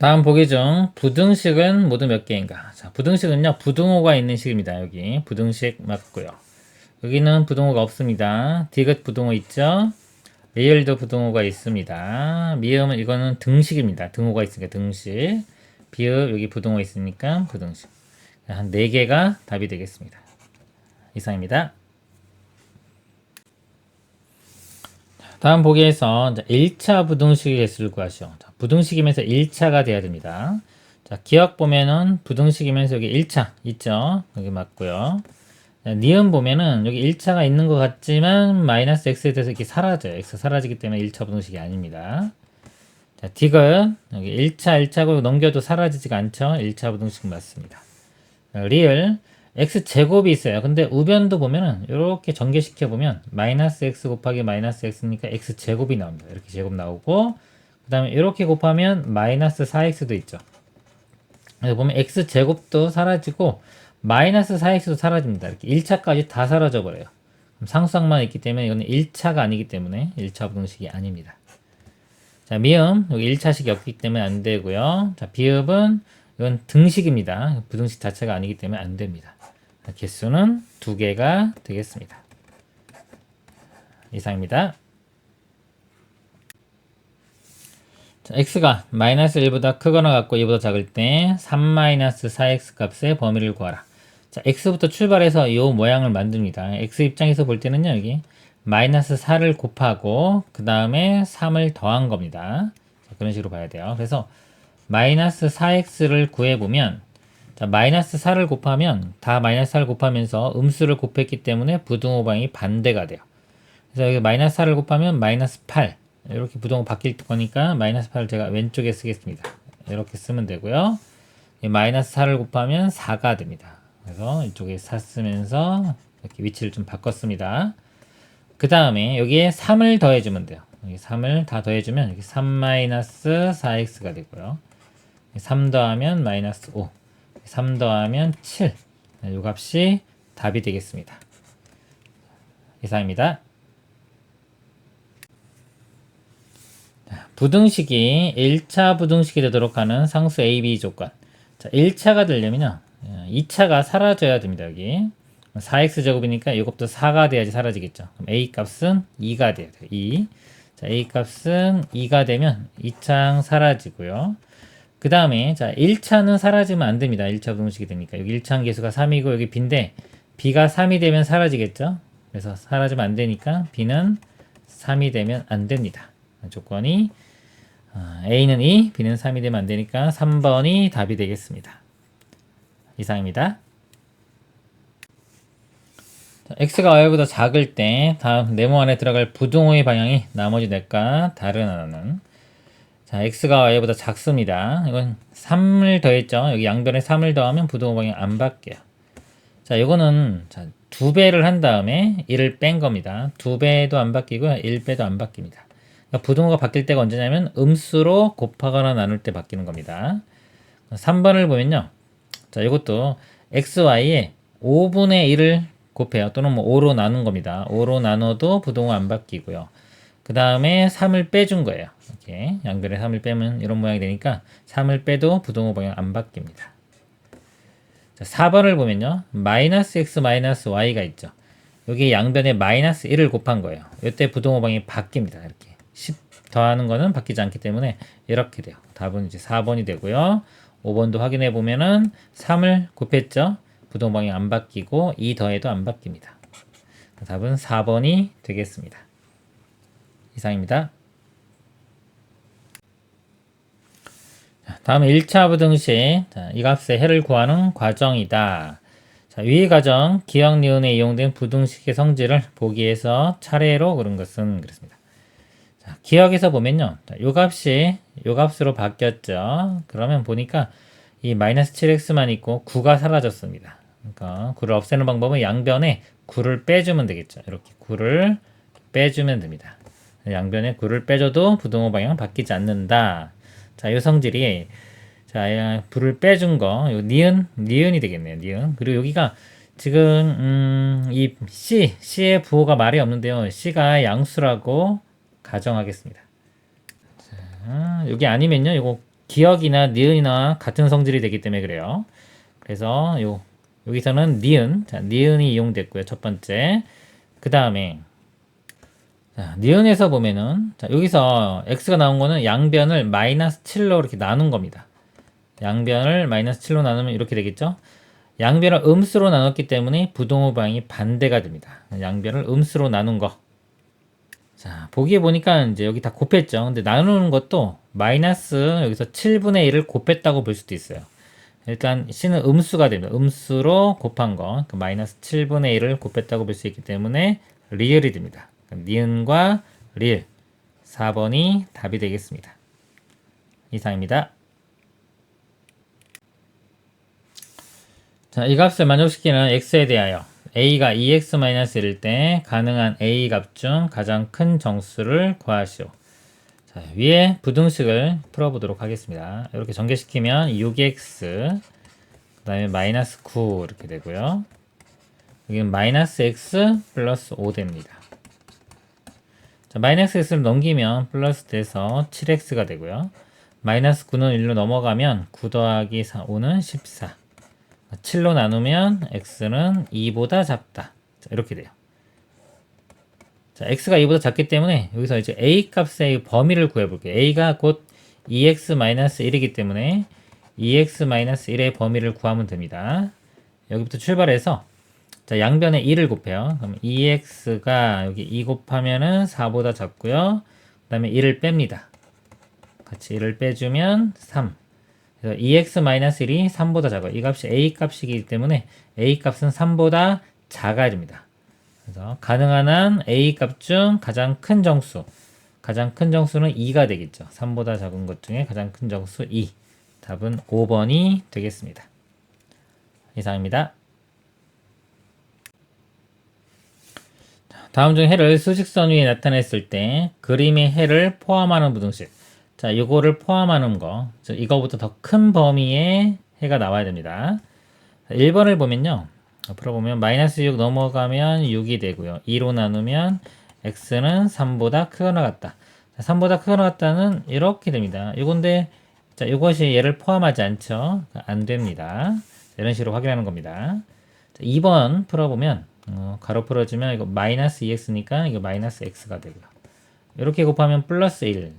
다음 보기 중 부등식은 모두 몇 개인가? 자, 부등식은요, 부등호가 있는 식입니다. 여기 부등식 맞고요. 여기는 부등호가 없습니다. 디귿 부등호 있죠? 리을도 부등호가 있습니다. 미음은 이거는 등식입니다. 등호가 있으니까 등식. 비읍 여기 부등호 있으니까 부등식. 한 4개가 답이 되겠습니다. 이상입니다. 다음 보기에서 1차 부등식의 개수를 구하시오. 자, 부등식이면서 1차가 돼야 됩니다. 자, 기억 보면은 부등식이면서 여기 1차 있죠? 여기 맞고요. 자, 니은 보면은 여기 1차가 있는 것 같지만 마이너스 x에 대해서 이렇게 사라져요. x 사라지기 때문에 1차 부등식이 아닙니다. 자, 디귿 여기 1차고 넘겨도 사라지지가 않죠? 1차 부등식 맞습니다. 자, 리을 x제곱이 있어요. 근데 우변도 보면은 이렇게 전개시켜 보면 마이너스 x 곱하기 마이너스 x니까 x제곱이 나옵니다. 이렇게 제곱 나오고 그 다음에 이렇게 곱하면 마이너스 4x도 있죠. 그래서 보면 x제곱도 사라지고 마이너스 4x도 사라집니다. 이렇게 1차까지 다 사라져 버려요. 상수항만 있기 때문에 이거는 1차가 아니기 때문에 1차 부등식이 아닙니다. 자, 미음 여기 1차식이 없기 때문에 안 되고요. 자, 비읍은 이건 등식입니다. 부등식 자체가 아니기 때문에 안 됩니다. 자, 개수는 2개가 되겠습니다. 이상입니다. 자, x가 마이너스 1보다 크거나 같고 2보다 작을 때 3-4x 값의 범위를 구하라. 자, x부터 출발해서 이 모양을 만듭니다. x 입장에서 볼 때는요, 여기 마이너스 4를 곱하고 그 다음에 3을 더한 겁니다. 자, 그런 식으로 봐야 돼요. 그래서 마이너스 4x를 구해보면 자, 마이너스 4를 곱하면 다 마이너스 4를 곱하면서 음수를 곱했기 때문에 부등호 방이 반대가 돼요. 그래서 여기 마이너스 4를 곱하면 마이너스 8 이렇게 부등호 바뀔 거니까 마이너스 8을 제가 왼쪽에 쓰겠습니다. 이렇게 쓰면 되고요. 마이너스 4를 곱하면 4가 됩니다. 그래서 이쪽에 4 쓰면서 이렇게 위치를 좀 바꿨습니다. 그 다음에 여기에 3을 더해주면 돼요. 여기 3을 다 더해주면 여기 3-4x가 되고요. 3 더하면 마이너스 5, 3 더하면 7. 이 값이 답이 되겠습니다. 이상입니다. 부등식이 1차 부등식이 되도록 하는 상수 A, B 조건. 자, 1차가 되려면요. 2차가 사라져야 됩니다. 여기 4x제곱이니까 이것도 4가 돼야지 사라지겠죠. 그럼 A 값은 2가 돼야 돼요. 2. 자, A 값은 2가 되면 2창 사라지고요. 그 다음에 자 1차는 사라지면 안 됩니다. 1차 부등식이 되니까 여기 1차항 계수가 3이고 여기 B인데 B가 3이 되면 사라지겠죠. 그래서 사라지면 안 되니까 B는 3이 되면 안 됩니다. 조건이 A는 2, B는 3이 되면 안 되니까 3번이 답이 되겠습니다. 이상입니다. x가 y보다 작을 때 다음 네모 안에 들어갈 부등호의 방향이 나머지 넷과 다르다는 자, x가 y보다 작습니다. 이건 3을 더했죠. 여기 양변에 3을 더하면 부등호 방향 안 바뀌어요. 자, 이거는 자, 2배를 한 다음에 1을 뺀 겁니다. 2배도 안 바뀌고요. 1배도 안 바뀝니다. 그러니까 부등호가 바뀔 때가 언제냐면 음수로 곱하거나 나눌 때 바뀌는 겁니다. 3번을 보면요. 자, 이것도 xy에 5분의 1을 곱해요. 또는 뭐 5로 나눈 겁니다. 5로 나눠도 부등호 안 바뀌고요. 그 다음에 3을 빼준 거예요. 이렇게 양변에 3을 빼면 이런 모양이 되니까 3을 빼도 부등호 방향 안 바뀝니다. 자, 4번을 보면요. 마이너스 x 마이너스 y가 있죠. 여기 양변에 마이너스 1을 곱한 거예요. 이때 부등호 방향이 바뀝니다. 이렇게 10 더하는 거는 바뀌지 않기 때문에 이렇게 돼요. 답은 이제 4번이 되고요. 5번도 확인해 보면은 3을 곱했죠. 부등호 방향 안 바뀌고 2 더해도 안 바뀝니다. 답은 4번이 되겠습니다. 이상입니다. 다음은 1차 부등식. 자, 이 값의 해를 구하는 과정이다. 자, 위 과정, 기억, 니은에 이용된 부등식의 성질을 보기에서 차례로 그런 것은 그렇습니다. 자, 기억에서 보면요. 자, 요 값이 요 값으로 바뀌었죠. 그러면 보니까 이 마이너스 7x만 있고 9가 사라졌습니다. 그러니까 9를 없애는 방법은 양변에 9를 빼주면 되겠죠. 이렇게 9를 빼주면 됩니다. 양변에 9를 빼줘도 부등호 방향은 바뀌지 않는다. 자, 요 성질이 자, 불을 빼준 거, 요 니은이 되겠네요. 니은. 그리고 여기가 지금 이 C의 부호가 말이 없는데요. C가 양수라고 가정하겠습니다. 자, 여기 아니면요. 이거 기억이나 니은이나 같은 성질이 되기 때문에 그래요. 그래서 여기서는 니은, 자, 니은이 이용됐고요. 첫 번째. 그 다음에 자, 니은에서 보면은 자, 여기서 x가 나온 거는 양변을 마이너스 7로 이렇게 나눈 겁니다. 양변을 마이너스 7로 나누면 이렇게 되겠죠? 양변을 음수로 나눴기 때문에 부동호 방향이 반대가 됩니다. 양변을 음수로 나눈 거. 자, 보기에 보니까 이제 여기 다 곱했죠. 근데 나누는 것도 마이너스 여기서 7분의 1을 곱했다고 볼 수도 있어요. 일단 c는 음수가 됩니다. 음수로 곱한 거. 그 마이너스 7분의 1을 곱했다고 볼 수 있기 때문에 리을이 됩니다. 니은과 리을 4번이 답이 되겠습니다. 이상입니다. 자, 이 값을 만족시키는 x에 대하여 a가 2x-1일 때 가능한 a 값 중 가장 큰 정수를 구하시오. 자, 위에 부등식을 풀어보도록 하겠습니다. 이렇게 전개시키면 6x 그 다음에 마이너스 9 이렇게 되고요. 여기는 마이너스 x 플러스 5 됩니다. 자, 마이너스 x를 넘기면 플러스 돼서 7x가 되고요. 마이너스 9는 1로 넘어가면 9 더하기 5는 14. 7로 나누면 x는 2보다 작다. 자, 이렇게 돼요. 자, x가 2보다 작기 때문에 여기서 이제 a 값의 범위를 구해볼게요. a가 곧 2x-1이기 때문에 2x-1의 범위를 구하면 됩니다. 여기부터 출발해서 자, 양변에 2를 곱해요. 그럼 2x가 여기 2 곱하면은 4보다 작고요. 그 다음에 1을 뺍니다. 같이 1을 빼주면 3. 그래서 2x-1이 3보다 작아요. 이 값이 a 값이기 때문에 a 값은 3보다 작아야 됩니다. 그래서 가능한 한 a 값 중 가장 큰 정수, 가장 큰 정수는 2가 되겠죠. 3보다 작은 것 중에 가장 큰 정수 2. 답은 5번이 되겠습니다. 이상입니다. 다음 중 해를 수직선 위에 나타냈을 때 그림의 해를 포함하는 부등식. 자, 이거를 포함하는 거. 이거보다 더 큰 범위의 해가 나와야 됩니다. 1번을 보면요. 앞으로 보면 마이너스 6 넘어가면 6이 되고요. 2로 나누면 x는 3보다 크거나 같다. 자, 3보다 크거나 같다는 이렇게 됩니다. 이건데 자, 이것이 얘를 포함하지 않죠. 안 됩니다. 이런 식으로 확인하는 겁니다. 자, 2번 풀어보면 가로 풀어주면 이거 마이너스 2x니까 이거 마이너스 x가 되고요. 이렇게 곱하면 플러스 1.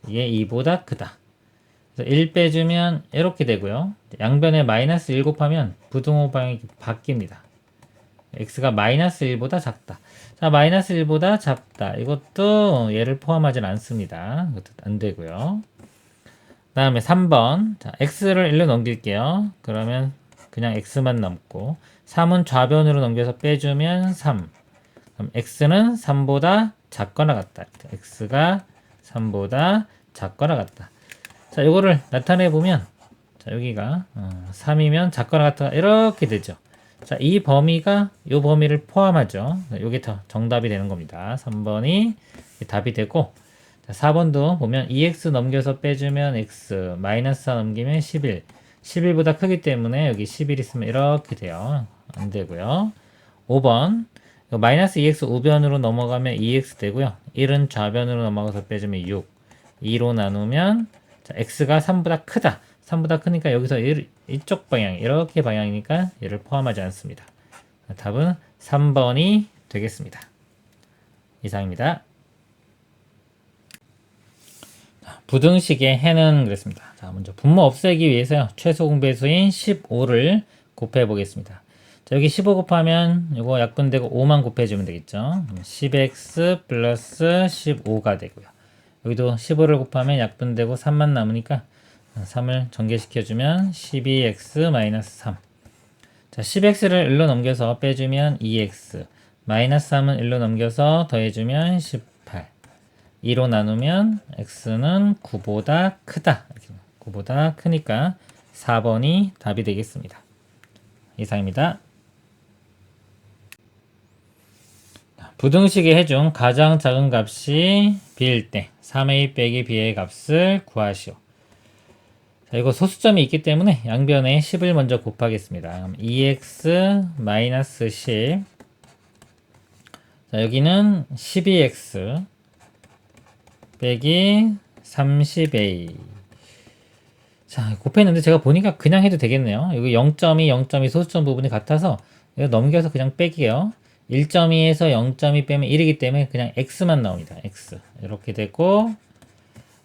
이게 2보다 크다. 그래서 1 빼주면 이렇게 되고요. 양변에 마이너스 1 곱하면 부등호 방향이 바뀝니다. x가 마이너스 1보다 작다. 자, 마이너스 1보다 작다. 이것도 얘를 포함하진 않습니다. 이것도 안 되고요. 그 다음에 3번. 자, x를 1로 넘길게요. 그러면 그냥 x만 남고 3은 좌변으로 넘겨서 빼주면 3. 그럼 x는 3보다 작거나 같다. x가 3보다 작거나 같다. 자, 요거를 나타내 보면 자, 여기가 3이면 작거나 같다 이렇게 되죠. 자, 이 범위가 요 범위를 포함하죠. 요게 더 정답이 되는 겁니다. 3번이 답이 되고 자, 4번도 보면 2x 넘겨서 빼주면 x 마이너스 4 넘기면 11 11보다 크기 때문에 여기 11 있으면 이렇게 돼요. 안 되고요. 5번 마이너스 2x 우변으로 넘어가면 2x 되고요. 1은 좌변으로 넘어가서 빼주면 6 2로 나누면 자, x가 3보다 크다. 3보다 크니까 여기서 이쪽 방향 이렇게 방향이니까 얘를 포함하지 않습니다. 답은 3번이 되겠습니다. 이상입니다. 부등식의 해는 그랬습니다. 자, 먼저 분모 없애기 위해서요. 최소 공배수인 15를 곱해 보겠습니다. 자, 여기 15 곱하면 이거 약분되고 5만 곱해주면 되겠죠. 10x 플러스 15가 되고요. 여기도 15를 곱하면 약분되고 3만 남으니까 3을 전개시켜주면 12x 마이너스 3. 자, 10x를 1로 넘겨서 빼주면 2x. 마이너스 3은 1로 넘겨서 더해주면 18. 2로 나누면 x는 9보다 크다. 9보다 크니까 4번이 답이 되겠습니다. 이상입니다. 부등식의 해 중 가장 작은 값이 b일 때 3a 빼기 b의 값을 구하시오. 자, 이거 소수점이 있기 때문에 양변에 10을 먼저 곱하겠습니다. 그럼 2x 마이너스 10. 자, 여기는 12x 빼기 30a. 자, 곱했는데 제가 보니까 그냥 해도 되겠네요. 여기 0.2, 0.2 소수점 부분이 같아서 이거 넘겨서 그냥 뺄게요. 1.2에서 0.2 빼면 1이기 때문에 그냥 x만 나옵니다. x. 이렇게 되고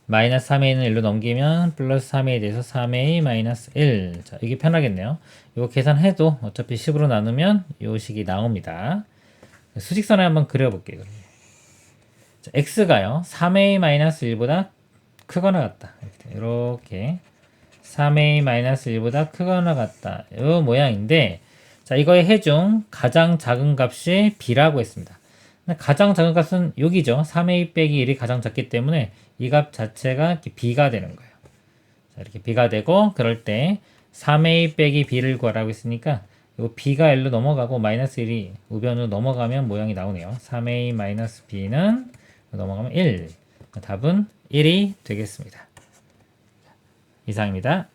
마이너스 3a는 1로 넘기면 플러스 3a에 대해서 3a 마이너스 1. 자, 이게 편하겠네요. 이거 계산해도 어차피 10으로 나누면 이 식이 나옵니다. 수직선을 한번 그려볼게요. 자, x가요. 3a 마이너스 1보다 크거나 같다. 이렇게 3a 마이너스 1보다 크거나 같다. 이 모양인데 자, 이거의 해중 가장 작은 값이 b라고 했습니다. 가장 작은 값은 여기죠. 3a 빼기 1이 가장 작기 때문에 이 값 자체가 이렇게 b가 되는 거예요. 자, 이렇게 b가 되고 그럴 때 3a 빼기 b를 구하라고 했으니까 이 b가 1로 넘어가고 마이너스 1이 우변으로 넘어가면 모양이 나오네요. 3a 마이너스 b는 넘어가면 1. 답은 1이 되겠습니다. 이상입니다.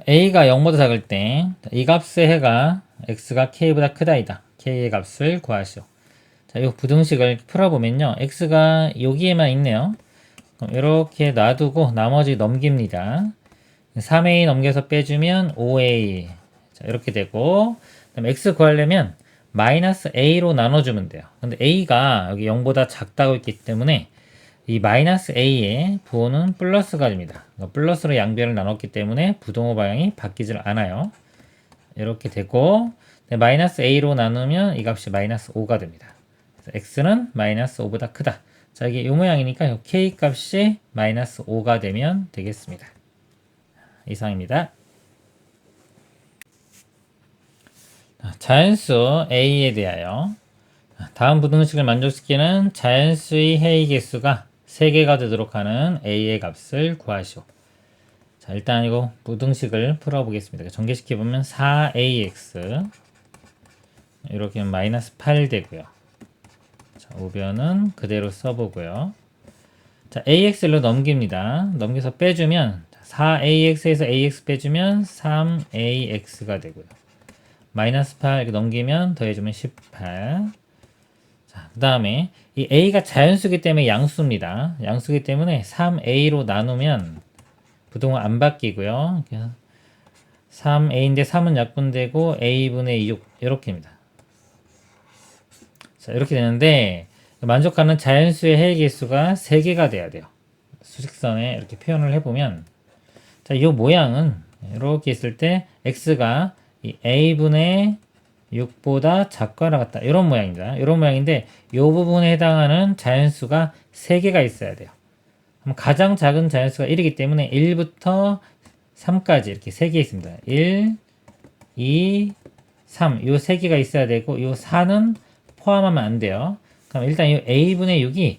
a가 0보다 작을 때 이 값의 해가 x가 k보다 크다이다. k의 값을 구하시오. 자, 이 부등식을 풀어보면요. x가 여기에만 있네요. 그럼 이렇게 놔두고 나머지 넘깁니다. 3a 넘겨서 빼주면 5a. 자, 이렇게 되고 그다음 x 구하려면 마이너스 a로 나눠주면 돼요. 근데 a가 여기 0보다 작다고 했기 때문에 이 마이너스 a의 부호는 플러스가 됩니다. 플러스로 양변을 나눴기 때문에 부동호 방향이 바뀌질 않아요. 이렇게 되고 마이너스 a로 나누면 이 값이 마이너스 5가 됩니다. 그래서 x는 마이너스 5보다 크다. 자, 이게 이 모양이니까 이 k 값이 마이너스 5가 되면 되겠습니다. 이상입니다. 자연수 a에 대하여 다음 부등식을 만족시키는 자연수의 해의 개수가 3개가 되도록 하는 a의 값을 구하시오. 자, 일단 이거 부등식을 풀어보겠습니다. 전개시켜보면 4ax 이렇게 하면 마이너스 8 되고요. 자, 우변은 그대로 써보고요. 자, ax로 넘깁니다. 넘겨서 빼주면 4ax에서 ax 빼주면 3ax가 되고요. 마이너스 8 이렇게 넘기면 더해주면 18. 자, 그 다음에 이 a가 자연수기 때문에 양수입니다. 양수기 때문에 3a로 나누면 부동은 안 바뀌고요. 3a인데 3은 약분되고 a분의 6 이렇게입니다. 자, 이렇게 되는데 만족하는 자연수의 해의 개수가 3개가 돼야 돼요. 수직선에 이렇게 표현을 해보면 자, 이 모양은 이렇게 있을 때 x가 이 a분의 6보다 작거나 같다. 이런 모양입니다. 이런 모양인데 이 부분에 해당하는 자연수가 3개가 있어야 돼요. 가장 작은 자연수가 1이기 때문에 1부터 3까지 이렇게 3개 있습니다. 1, 2, 3. 이 3개가 있어야 되고 이 4는 포함하면 안 돼요. 그럼 일단 이 a분의 6이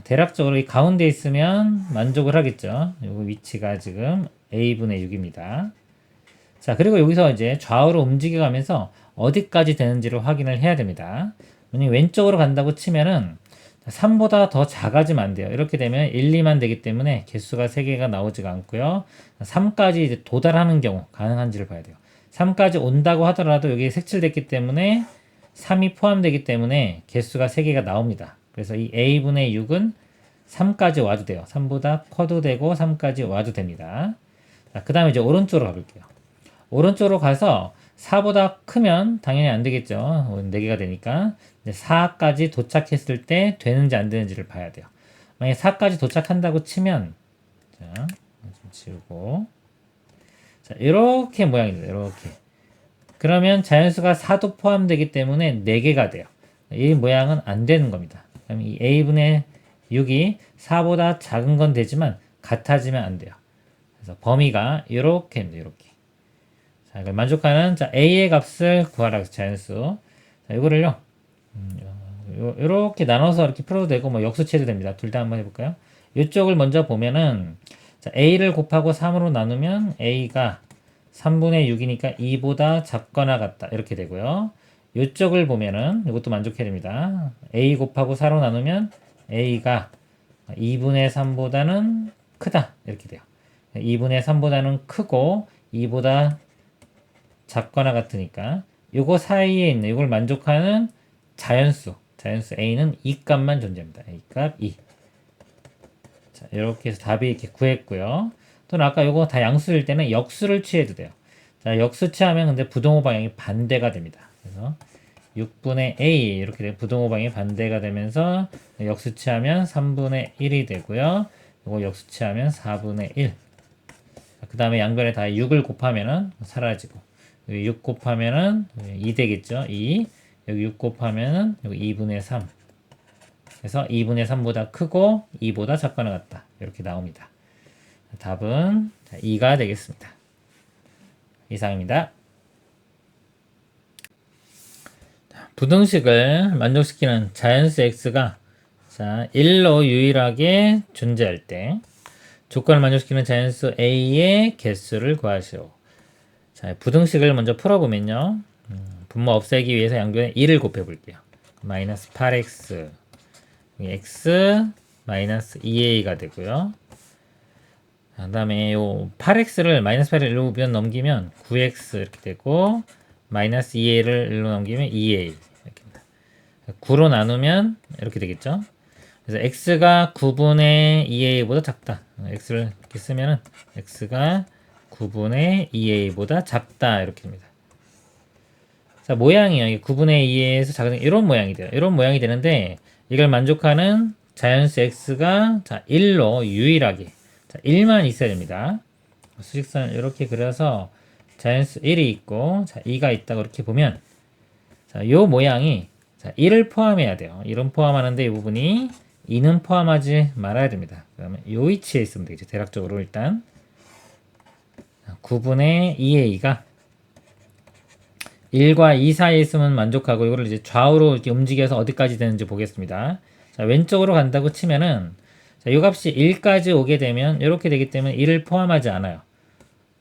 대략적으로 이 가운데 있으면 만족을 하겠죠. 이 위치가 지금 a분의 6입니다. 자, 그리고 여기서 이제 좌우로 움직여 가면서 어디까지 되는지를 확인을 해야 됩니다. 만약 왼쪽으로 간다고 치면은 3보다 더 작아지면 안 돼요. 이렇게 되면 1, 2만 되기 때문에 개수가 3개가 나오지가 않고요. 3까지 이제 도달하는 경우 가능한지를 봐야 돼요. 3까지 온다고 하더라도 여기 색칠됐기 때문에 3이 포함되기 때문에 개수가 3개가 나옵니다. 그래서 이 a분의 6은 3까지 와도 돼요. 3보다 커도 되고 3까지 와도 됩니다. 자, 그 다음에 이제 오른쪽으로 가볼게요. 오른쪽으로 가서 4보다 크면 당연히 안 되겠죠. 4개가 되니까. 4까지 도착했을 때 되는지 안 되는지를 봐야 돼요. 만약에 4까지 도착한다고 치면, 자, 좀 지우고. 자, 이렇게 모양입니다. 이렇게. 그러면 자연수가 4도 포함되기 때문에 4개가 돼요. 이 모양은 안 되는 겁니다. 그럼 이 a분의 6이 4보다 작은 건 되지만 같아지면 안 돼요. 그래서 범위가 이렇게입니다. 이렇게. 자, 이걸 만족하는 자, a의 값을 구하라. 자연수. 자, 이거를요. 이렇게 나눠서 이렇게 풀어도 되고 뭐 역수치해도 됩니다. 둘 다 한번 해볼까요? 이쪽을 먼저 보면은 자, a를 곱하고 3으로 나누면 a가 3분의 6이니까 2보다 작거나 같다. 이렇게 되고요. 이쪽을 보면은 이것도 만족해야 됩니다. a 곱하고 4로 나누면 a가 2분의 3보다는 크다. 이렇게 돼요. 2분의 3보다는 크고 2보다 작거나 같으니까 요거 사이에 있는 이걸 만족하는 자연수 a는 이 값만 존재합니다. a 값 2. 자, 자, 이렇게 해서 답이 이렇게 구했고요. 또는 아까 요거 다 양수일 때는 역수를 취해도 돼요. 자, 역수 취하면 근데 부동호 방향이 반대가 됩니다. 그래서 6분의 A 이렇게 돼 부동호 방향이 반대가 되면서 역수 취하면 3분의 1이 되고요. 요거 역수 취하면 4분의 1. 그 다음에 양변에 다 6을 곱하면은 사라지고 여기 6 곱하면은 2 되겠죠. 2 여기 6 곱하면은 여기 2분의 3. 그래서 2분의 3보다 크고 2보다 작거나 같다. 이렇게 나옵니다. 답은 2가 되겠습니다. 이상입니다. 부등식을 만족시키는 자연수 x가 자 1로 유일하게 존재할 때 조건을 만족시키는 자연수 a의 개수를 구하시오. 자, 부등식을 먼저 풀어보면요. 분모 없애기 위해서 양변에 2를 곱해볼게요. 마이너스 8x x 마이너스 2a가 되고요. 그 다음에 요 8x를 마이너스 8을 1로 넘기면 9x 이렇게 되고 마이너스 2a를 1로 넘기면 2a 이렇게입니다. 9로 나누면 이렇게 되겠죠. 그래서 x가 9분의 2a보다 작다. x를 이렇게 쓰면은 x가 9분의 2a보다 작다 이렇게 됩니다. 자, 모양이요. 이게 9분의 2a에서 작은 이런 모양이 돼요. 이런 모양이 되는데 이걸 만족하는 자연수 x가 자 1로 유일하게 자 1만 있어야 됩니다. 수직선을 이렇게 그려서 자연수 1이 있고 자 2가 있다고 이렇게 보면 자, 요 모양이 자 1을 포함해야 돼요. 1은 포함하는데 이 부분이 2는 포함하지 말아야 됩니다. 그러면 요 위치에 있으면 되겠죠. 대략적으로 일단 9분의 2a가 1과 2 사이에 있으면 만족하고 이거를 이제 좌우로 이렇게 움직여서 어디까지 되는지 보겠습니다. 자, 왼쪽으로 간다고 치면은 자, 이 값이 1까지 오게 되면 이렇게 되기 때문에 1을 포함하지 않아요.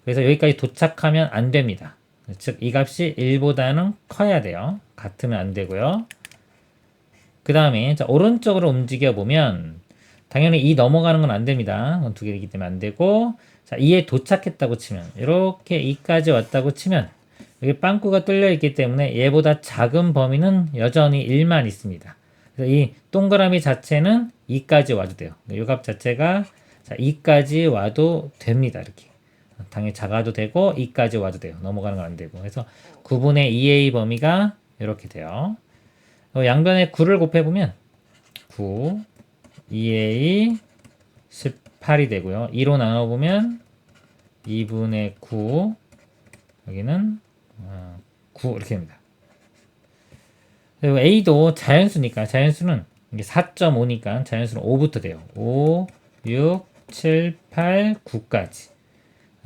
그래서 여기까지 도착하면 안 됩니다. 즉 이 값이 1보다는 커야 돼요. 같으면 안 되고요. 그 다음에 자, 오른쪽으로 움직여 보면 당연히 2 넘어가는 건 안 됩니다. 그건 두 개이기 때문에 안 되고 자, 2에 도착했다고 치면 이렇게 2까지 왔다고 치면 여기 빵꾸가 뚫려 있기 때문에 얘보다 작은 범위는 여전히 1만 있습니다. 그래서 이 동그라미 자체는 2까지 와도 돼요. 이 값 자체가 자, 2까지 와도 됩니다. 이렇게 당연히 작아도 되고 2까지 와도 돼요. 넘어가는 건 안 되고. 그래서 9분의 2a 범위가 이렇게 돼요. 양변에 9를 곱해보면 9, 2a 18이 되고요. 2로 나눠보면 2분의 9 여기는 9 이렇게 됩니다. 그리고 a도 자연수니까 자연수는 이게 4.5니까 자연수는 5부터 돼요. 5, 6, 7, 8, 9까지.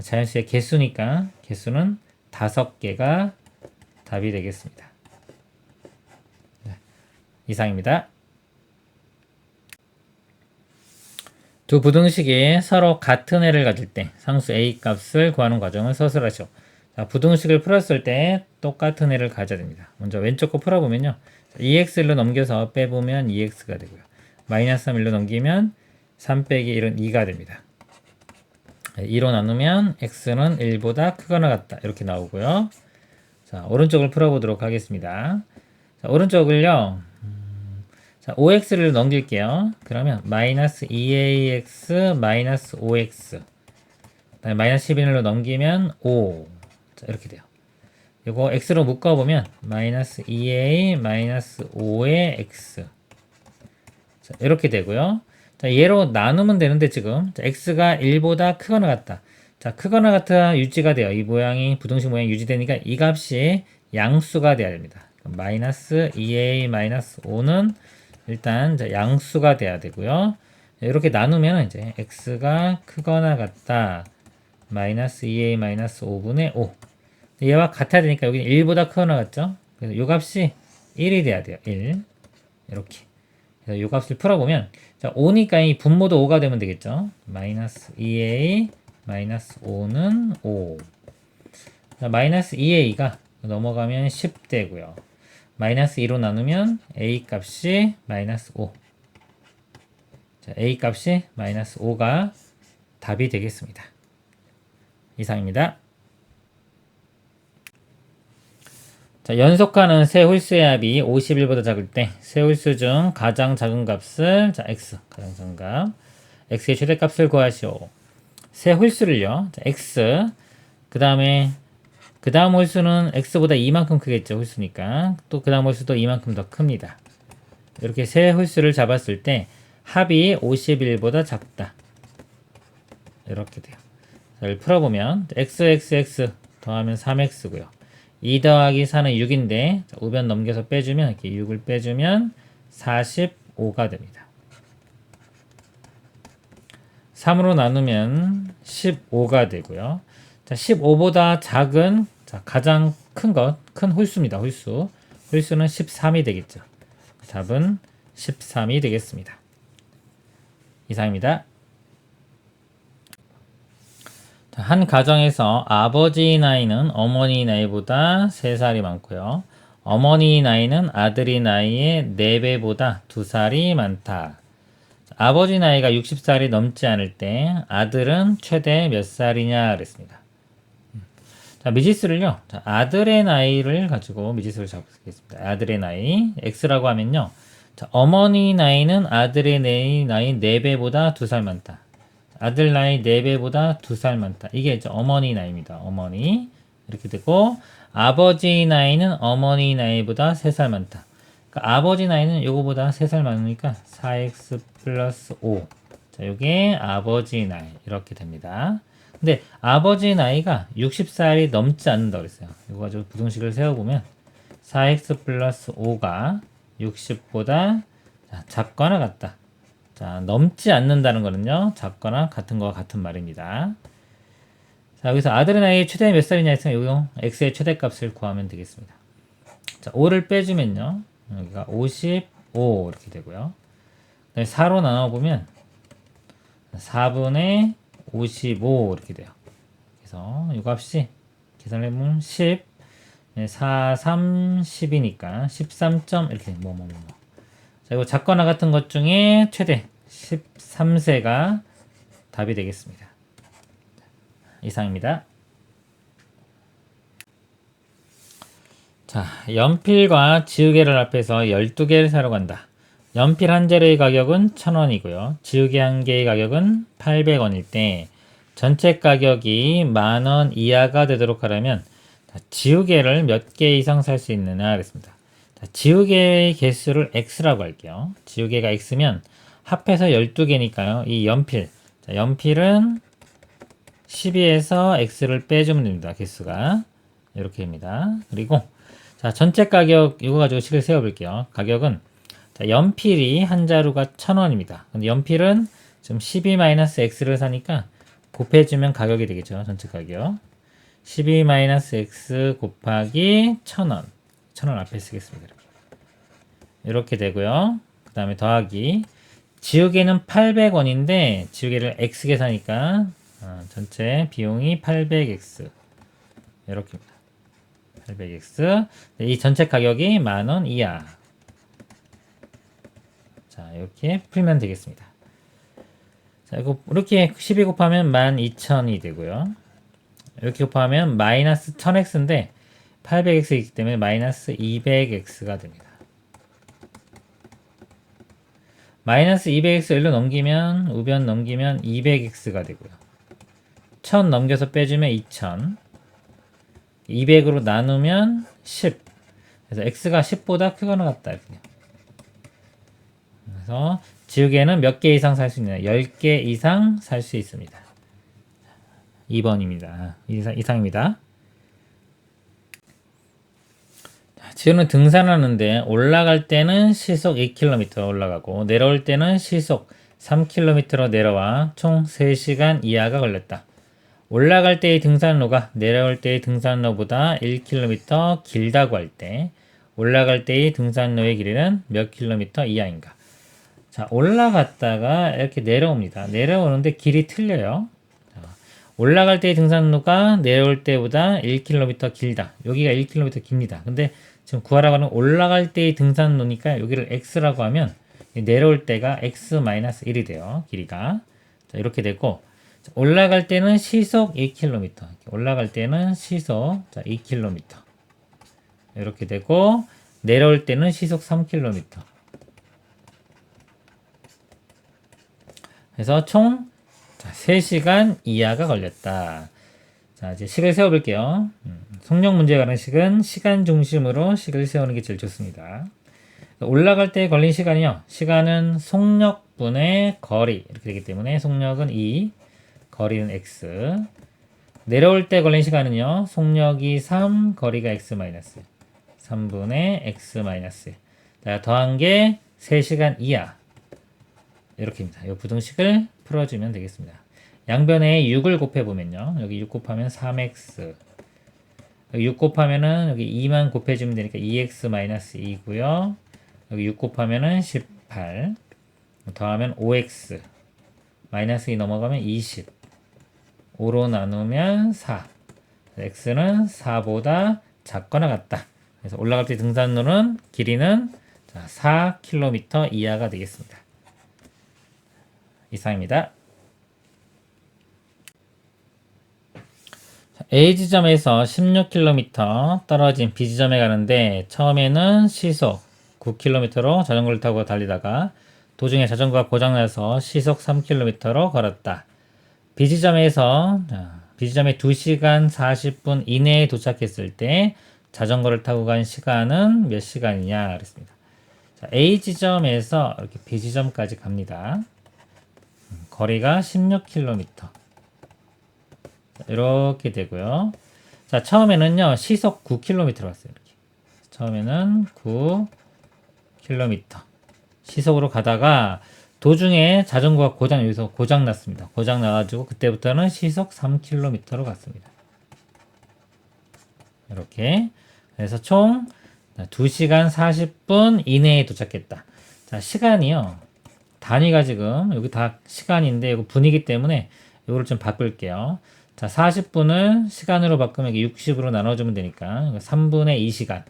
자연수의 개수니까 개수는 5개가 답이 되겠습니다. 이상입니다. 두 부등식이 서로 같은 해를 가질 때 상수 a 값을 구하는 과정을 서술하시오. 자, 부등식을 풀었을 때 똑같은 해를 가져야 됩니다. 먼저 왼쪽 거 풀어보면요. 2x로 넘겨서 빼보면 2x가 되고요. 마이너스 3일로 넘기면 3 빼기 1은 2가 됩니다. 2로 나누면 x는 1보다 크거나 같다. 이렇게 나오고요. 자, 오른쪽을 풀어보도록 하겠습니다. 자, 오른쪽을요. 자, 5x를 넘길게요. 그러면 마이너스 2ax 마이너스 5x 그다음에 마이너스 11로 넘기면 5 자, 이렇게 돼요. 이거 x로 묶어보면 마이너스 2a 마이너스 5의 x 자, 이렇게 되고요. 자, 얘로 나누면 되는데 지금 자, x가 1보다 크거나 같다. 자, 크거나 같아 유지가 돼요. 이 모양이 부등식 모양이 유지되니까 이 값이 양수가 돼야 됩니다. 마이너스 2a 마이너스 5는 일단 자, 양수가 돼야 되고요. 이렇게 나누면 이제 x가 크거나 같다. 마이너스 2a 마이너스 5분의 5 얘와 같아야 되니까 여기 1보다 크거나 같죠? 그래서 이 값이 1이 돼야 돼요. 1 이렇게 그래서 이 값을 풀어보면 자 5니까 이 분모도 5가 되면 되겠죠? 마이너스 2a 마이너스 5는 5 자, 마이너스 2a가 넘어가면 10 되고요. 마이너스 2로 나누면 a 값이 마이너스 5 자, a 값이 마이너스 5가 답이 되겠습니다. 이상입니다. 자, 연속하는 세 홀수의 합이 51보다 작을 때 세 홀수 중 가장 작은 값을 자 x 가장 작은 값 x의 최대값을 구하시오. 세 홀수를요. 자, x 그 다음에 그 다음 홀수는 x보다 2만큼 크겠죠. 홀수니까. 또 그 다음 홀수도 2만큼 더 큽니다. 이렇게 세 홀수를 잡았을 때 합이 51보다 작다. 이렇게 돼요. 자, 이걸 풀어보면 x 더하면 3x고요. 2 더하기 4는 6인데 우변 넘겨서 빼주면 이렇게 6을 빼주면 45가 됩니다. 3으로 나누면 15가 되고요. 자, 15보다 작은 가장 큰 홀수입니다. 홀수는 13이 되겠죠. 답은 13이 되겠습니다. 이상입니다. 한 가정에서 아버지 나이는 어머니 나이보다 3살이 많고요. 어머니 나이는 아들이 나이의 4배보다 2살이 많다. 아버지 나이가 60살이 넘지 않을 때 아들은 최대 몇 살이냐 그랬습니다. 자, 미지수를요. 자, 아들의 나이를 가지고 미지수를 잡겠습니다. 아들의 나이 x라고 하면요. 자, 어머니 나이는 아들의 나이 4배보다 2살 많다. 아들 나이 4배보다 2살 많다. 이게 이제 어머니 나이입니다. 어머니 이렇게 되고 아버지 나이는 어머니 나이보다 3살 많다. 그러니까 아버지 나이는 요거보다 3살 많으니까 4x 플러스 5. 자, 요게 아버지 나이 이렇게 됩니다. 근데 아버지 나이가 60살이 넘지 않는다고 그랬어요. 이거 가지고 부등식을 세워보면 4x 플러스 5가 60보다 작거나 같다. 자, 넘지 않는다는 거는요. 작거나 같은 거와 같은 말입니다. 자, 여기서 아들의 나이 최대 몇 살이냐 했으면 요거 x의 최대값을 구하면 되겠습니다. 자, 5를 빼주면요. 여기가 55 이렇게 되고요. 4로 나눠보면 4분의 55 이렇게 돼요. 그래서 이 값이 계산해보면 10, 4, 3, 10이니까 13. 이렇게 자, 이거 작거나 같은 것 중에 최대 13세가 답이 되겠습니다. 이상입니다. 자, 연필과 지우개를 합해서 12개를 사러 간다. 연필 한 자루의 가격은 1,000원이고요. 지우개 한 개의 가격은 800원일 때 전체 가격이 10,000원 이하가 되도록 하려면 지우개를 몇 개 이상 살 수 있느냐 그랬습니다. 지우개의 개수를 x라고 할게요. 지우개가 x면 합해서 12개니까요. 이 연필은 12에서 x를 빼주면 됩니다. 개수가 이렇게 됩니다. 그리고 자, 전체 가격 이거 가지고 식을 세워볼게요. 가격은 자, 연필이 한 자루가 1,000원입니다. 근데 연필은 지금 12-x를 사니까 곱해주면 가격이 되겠죠. 전체 가격 12-x 곱하기 1,000원 1,000원 앞에 쓰겠습니다. 이렇게 되고요. 그 다음에 더하기 지우개는 800원인데 지우개를 x게 사니까 전체 비용이 800x 이렇게입니다. 800x 이 전체 가격이 10,000원 이하. 자, 이렇게 풀면 되겠습니다. 자, 이거 이렇게 12 곱하면 12,000이 되고요. 이렇게 곱하면 마이너스 1000x인데 800x이기 때문에 마이너스 200x가 됩니다. 마이너스 200x 일로 넘기면 우변 넘기면 200x가 되고요. 1000 넘겨서 빼주면 2000. 200으로 나누면 10. 그래서 x가 10보다 크거나 같다. 이렇게. 그래서 지우개는 몇 개 이상 살 수 있느냐? 10개 이상 살 수 있습니다. 2번입니다. 이상입니다. 지우는 등산하는데 올라갈 때는 시속 2km 올라가고 내려올 때는 시속 3km로 내려와 총 3시간 이하가 걸렸다. 올라갈 때의 등산로가 내려올 때의 등산로보다 1km 길다고 할 때 올라갈 때의 등산로의 길이는 몇 킬로미터 이하인가? 자, 올라갔다가 이렇게 내려옵니다. 내려오는데 길이 틀려요. 자, 올라갈 때의 등산로가 내려올 때보다 1km 길다. 여기가 1km 깁니다. 근데 지금 구하라고 하는 올라갈 때의 등산로니까 여기를 x라고 하면 내려올 때가 x-1이 돼요. 길이가. 자, 이렇게 되고 올라갈 때는 시속 2km. 올라갈 때는 시속 2km. 이렇게 되고 내려올 때는 시속 3km. 그래서 총 3시간 이하가 걸렸다. 자, 이제 식을 세워볼게요. 속력 문제에 관한 식은 시간 중심으로 식을 세우는 게 제일 좋습니다. 올라갈 때 걸린 시간이요. 시간은 속력분의 거리 이렇게 되기 때문에 속력은 2, 거리는 x. 내려올 때 걸린 시간은요. 속력이 3, 거리가 x 마이너스 3분의 x 마이너스. 자, 더한 게 3시간 이하. 이렇게입니다. 이 부등식을 풀어주면 되겠습니다. 양변에 6을 곱해보면요. 여기 6 곱하면 3x. 여기 6 곱하면은 여기 2만 곱해주면 되니까 2x-2고요. 여기 6 곱하면은 18. 더하면 5x. 마이너스 2 넘어가면 20. 5로 나누면 4. x는 4보다 작거나 같다. 그래서 올라갈 때 등산로는 길이는 4km 이하가 되겠습니다. 이상입니다. A 지점에서 16km 떨어진 B 지점에 가는데 처음에는 시속 9km로 자전거를 타고 달리다가 도중에 자전거가 고장나서 시속 3km로 걸었다. B 지점에서 B 지점에 2시간 40분 이내에 도착했을 때 자전거를 타고 간 시간은 몇 시간이냐 그랬습니다. 자, A 지점에서 이렇게 B 지점까지 갑니다. 거리가 16km. 이렇게 되고요. 자, 처음에는요, 시속 9km 갔어요. 이렇게. 처음에는 9km. 시속으로 가다가 도중에 자전거가 여기서 고장 났습니다. 고장 나가지고 그때부터는 시속 3km로 갔습니다. 이렇게. 그래서 총 2시간 40분 이내에 도착했다. 자, 시간이요. 단위가 지금 여기 다 시간인데 이거 분이기 때문에 이거를 좀 바꿀게요. 자, 40분을 시간으로 바꾸면 60으로 나눠주면 되니까 3분의 2시간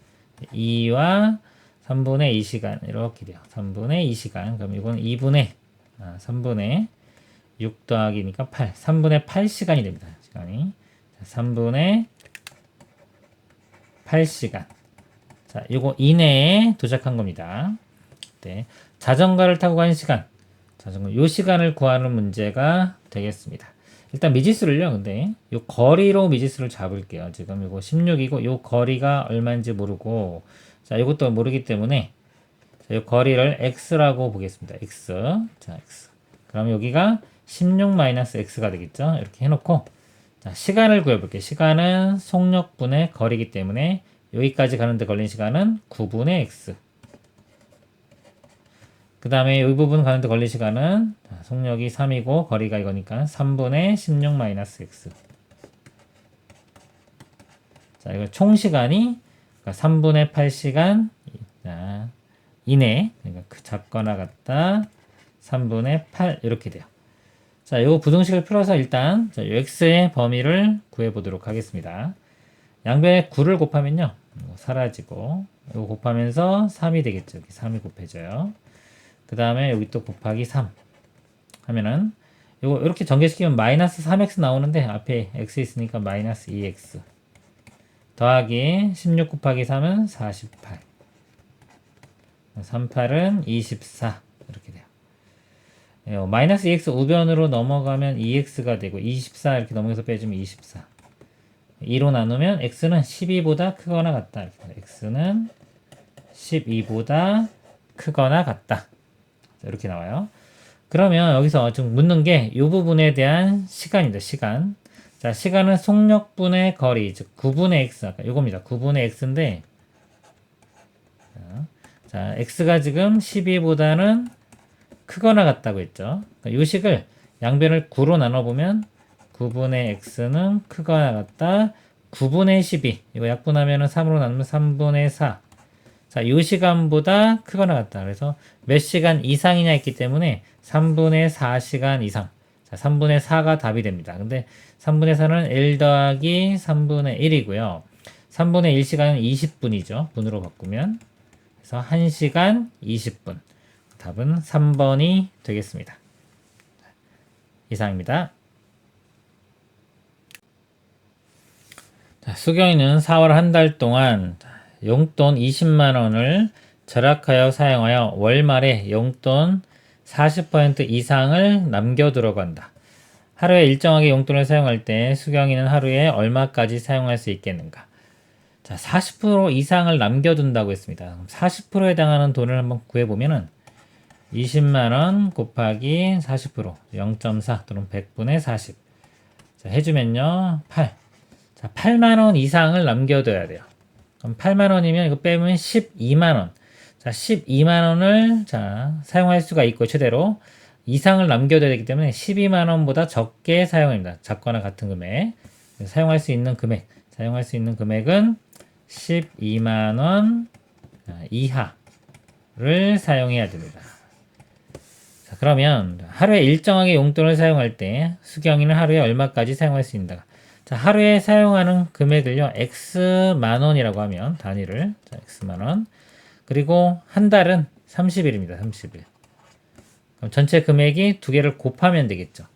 2와 3분의 2시간 이렇게 돼요. 3분의 2시간 그럼 이건 2분의 3분의 6 더하기니까 8 3분의 8시간이 됩니다. 시간이 자, 3분의 8시간 자, 요거 이내에 도착한 겁니다. 네. 자전거를 타고 간 시간 요 시간을 구하는 문제가 되겠습니다. 일단 미지수를요, 근데 요 거리로 미지수를 잡을게요. 지금 이거 16이고 요 거리가 얼마인지 모르고 자, 이것도 모르기 때문에 자, 요 거리를 x라고 보겠습니다. x. 자, x. 그럼 여기가 16-x가 되겠죠? 이렇게 해놓고 자, 시간을 구해볼게요. 시간은 속력분의 거리이기 때문에 여기까지 가는데 걸린 시간은 9분의 x. 그 다음에 이 부분 가는데 걸린 시간은 속력이 3이고 거리가 이거니까 3분의 16-x. 자, 이거 총 시간이 3분의 8시간 이내, 그러니까 작거나 같다 3분의 8 이렇게 돼요. 자, 요 부등식을 풀어서 일단 요 x의 범위를 구해보도록 하겠습니다. 양변에 9를 곱하면요 사라지고 이거 곱하면서 3이 되겠죠. 여기 3이 곱해져요. 그 다음에 여기 또 곱하기 3 하면은 요거 이렇게 전개시키면 마이너스 3x 나오는데 앞에 x 있으니까 마이너스 2x 더하기 16 곱하기 3은 48 38은 24 이렇게 돼요. 마이너스 2x 우변으로 넘어가면 2x가 되고 24 이렇게 넘어가서 빼주면 24 2로 나누면 x는 12보다 크거나 같다. x는 12보다 크거나 같다. 이렇게 나와요. 그러면 여기서 좀 묻는 게 이 부분에 대한 시간입니다. 시간. 자, 시간은 속력분의 거리, 즉 9분의 x. 아까 이겁니다. 9분의 x인데 자, x가 지금 12보다는 크거나 같다고 했죠. 그러니까 이 식을 양변을 9로 나눠보면 9분의 x는 크거나 같다. 9분의 12. 이거 약분하면 3으로 나누면 3분의 4. 자, 이 시간보다 크거나 같다. 그래서 몇 시간 이상이냐 있기 때문에 3분의 4시간 이상. 자, 3분의 4가 답이 됩니다. 근데 3분의 4는 1 더하기 3분의 1이고요. 3분의 1시간은 20분이죠. 분으로 바꾸면. 그래서 1시간 20분. 답은 3번이 되겠습니다. 이상입니다. 자, 수경이는 4월 한 달 동안 용돈 20만 원을 절약하여 사용하여 월 말에 용돈 40% 이상을 남겨두라고 한다. 하루에 일정하게 용돈을 사용할 때 수경이는 하루에 얼마까지 사용할 수 있겠는가? 자, 40% 이상을 남겨둔다고 했습니다. 40%에 해당하는 돈을 한번 구해보면은 20만원 곱하기 40%, 0.4 또는 100분의 40. 자, 해주면요, 8. 자, 8만원 이상을 남겨둬야 돼요. 그럼 8만원이면 이거 빼면 12만원. 자, 12만원을 자, 사용할 수가 있고, 최대로 이상을 남겨둬야 되기 때문에 12만원보다 적게 사용합니다. 작거나 같은 금액. 사용할 수 있는 금액은 12만원 이하를 사용해야 됩니다. 자, 그러면 하루에 일정하게 용돈을 사용할 때 수경이는 하루에 얼마까지 사용할 수 있는가? 자, 하루에 사용하는 금액을요, X만 원이라고 하면 단위를, 자, X만 원. 그리고 한 달은 30일입니다. 30일. 그럼 전체 금액이 두 개를 곱하면 되겠죠.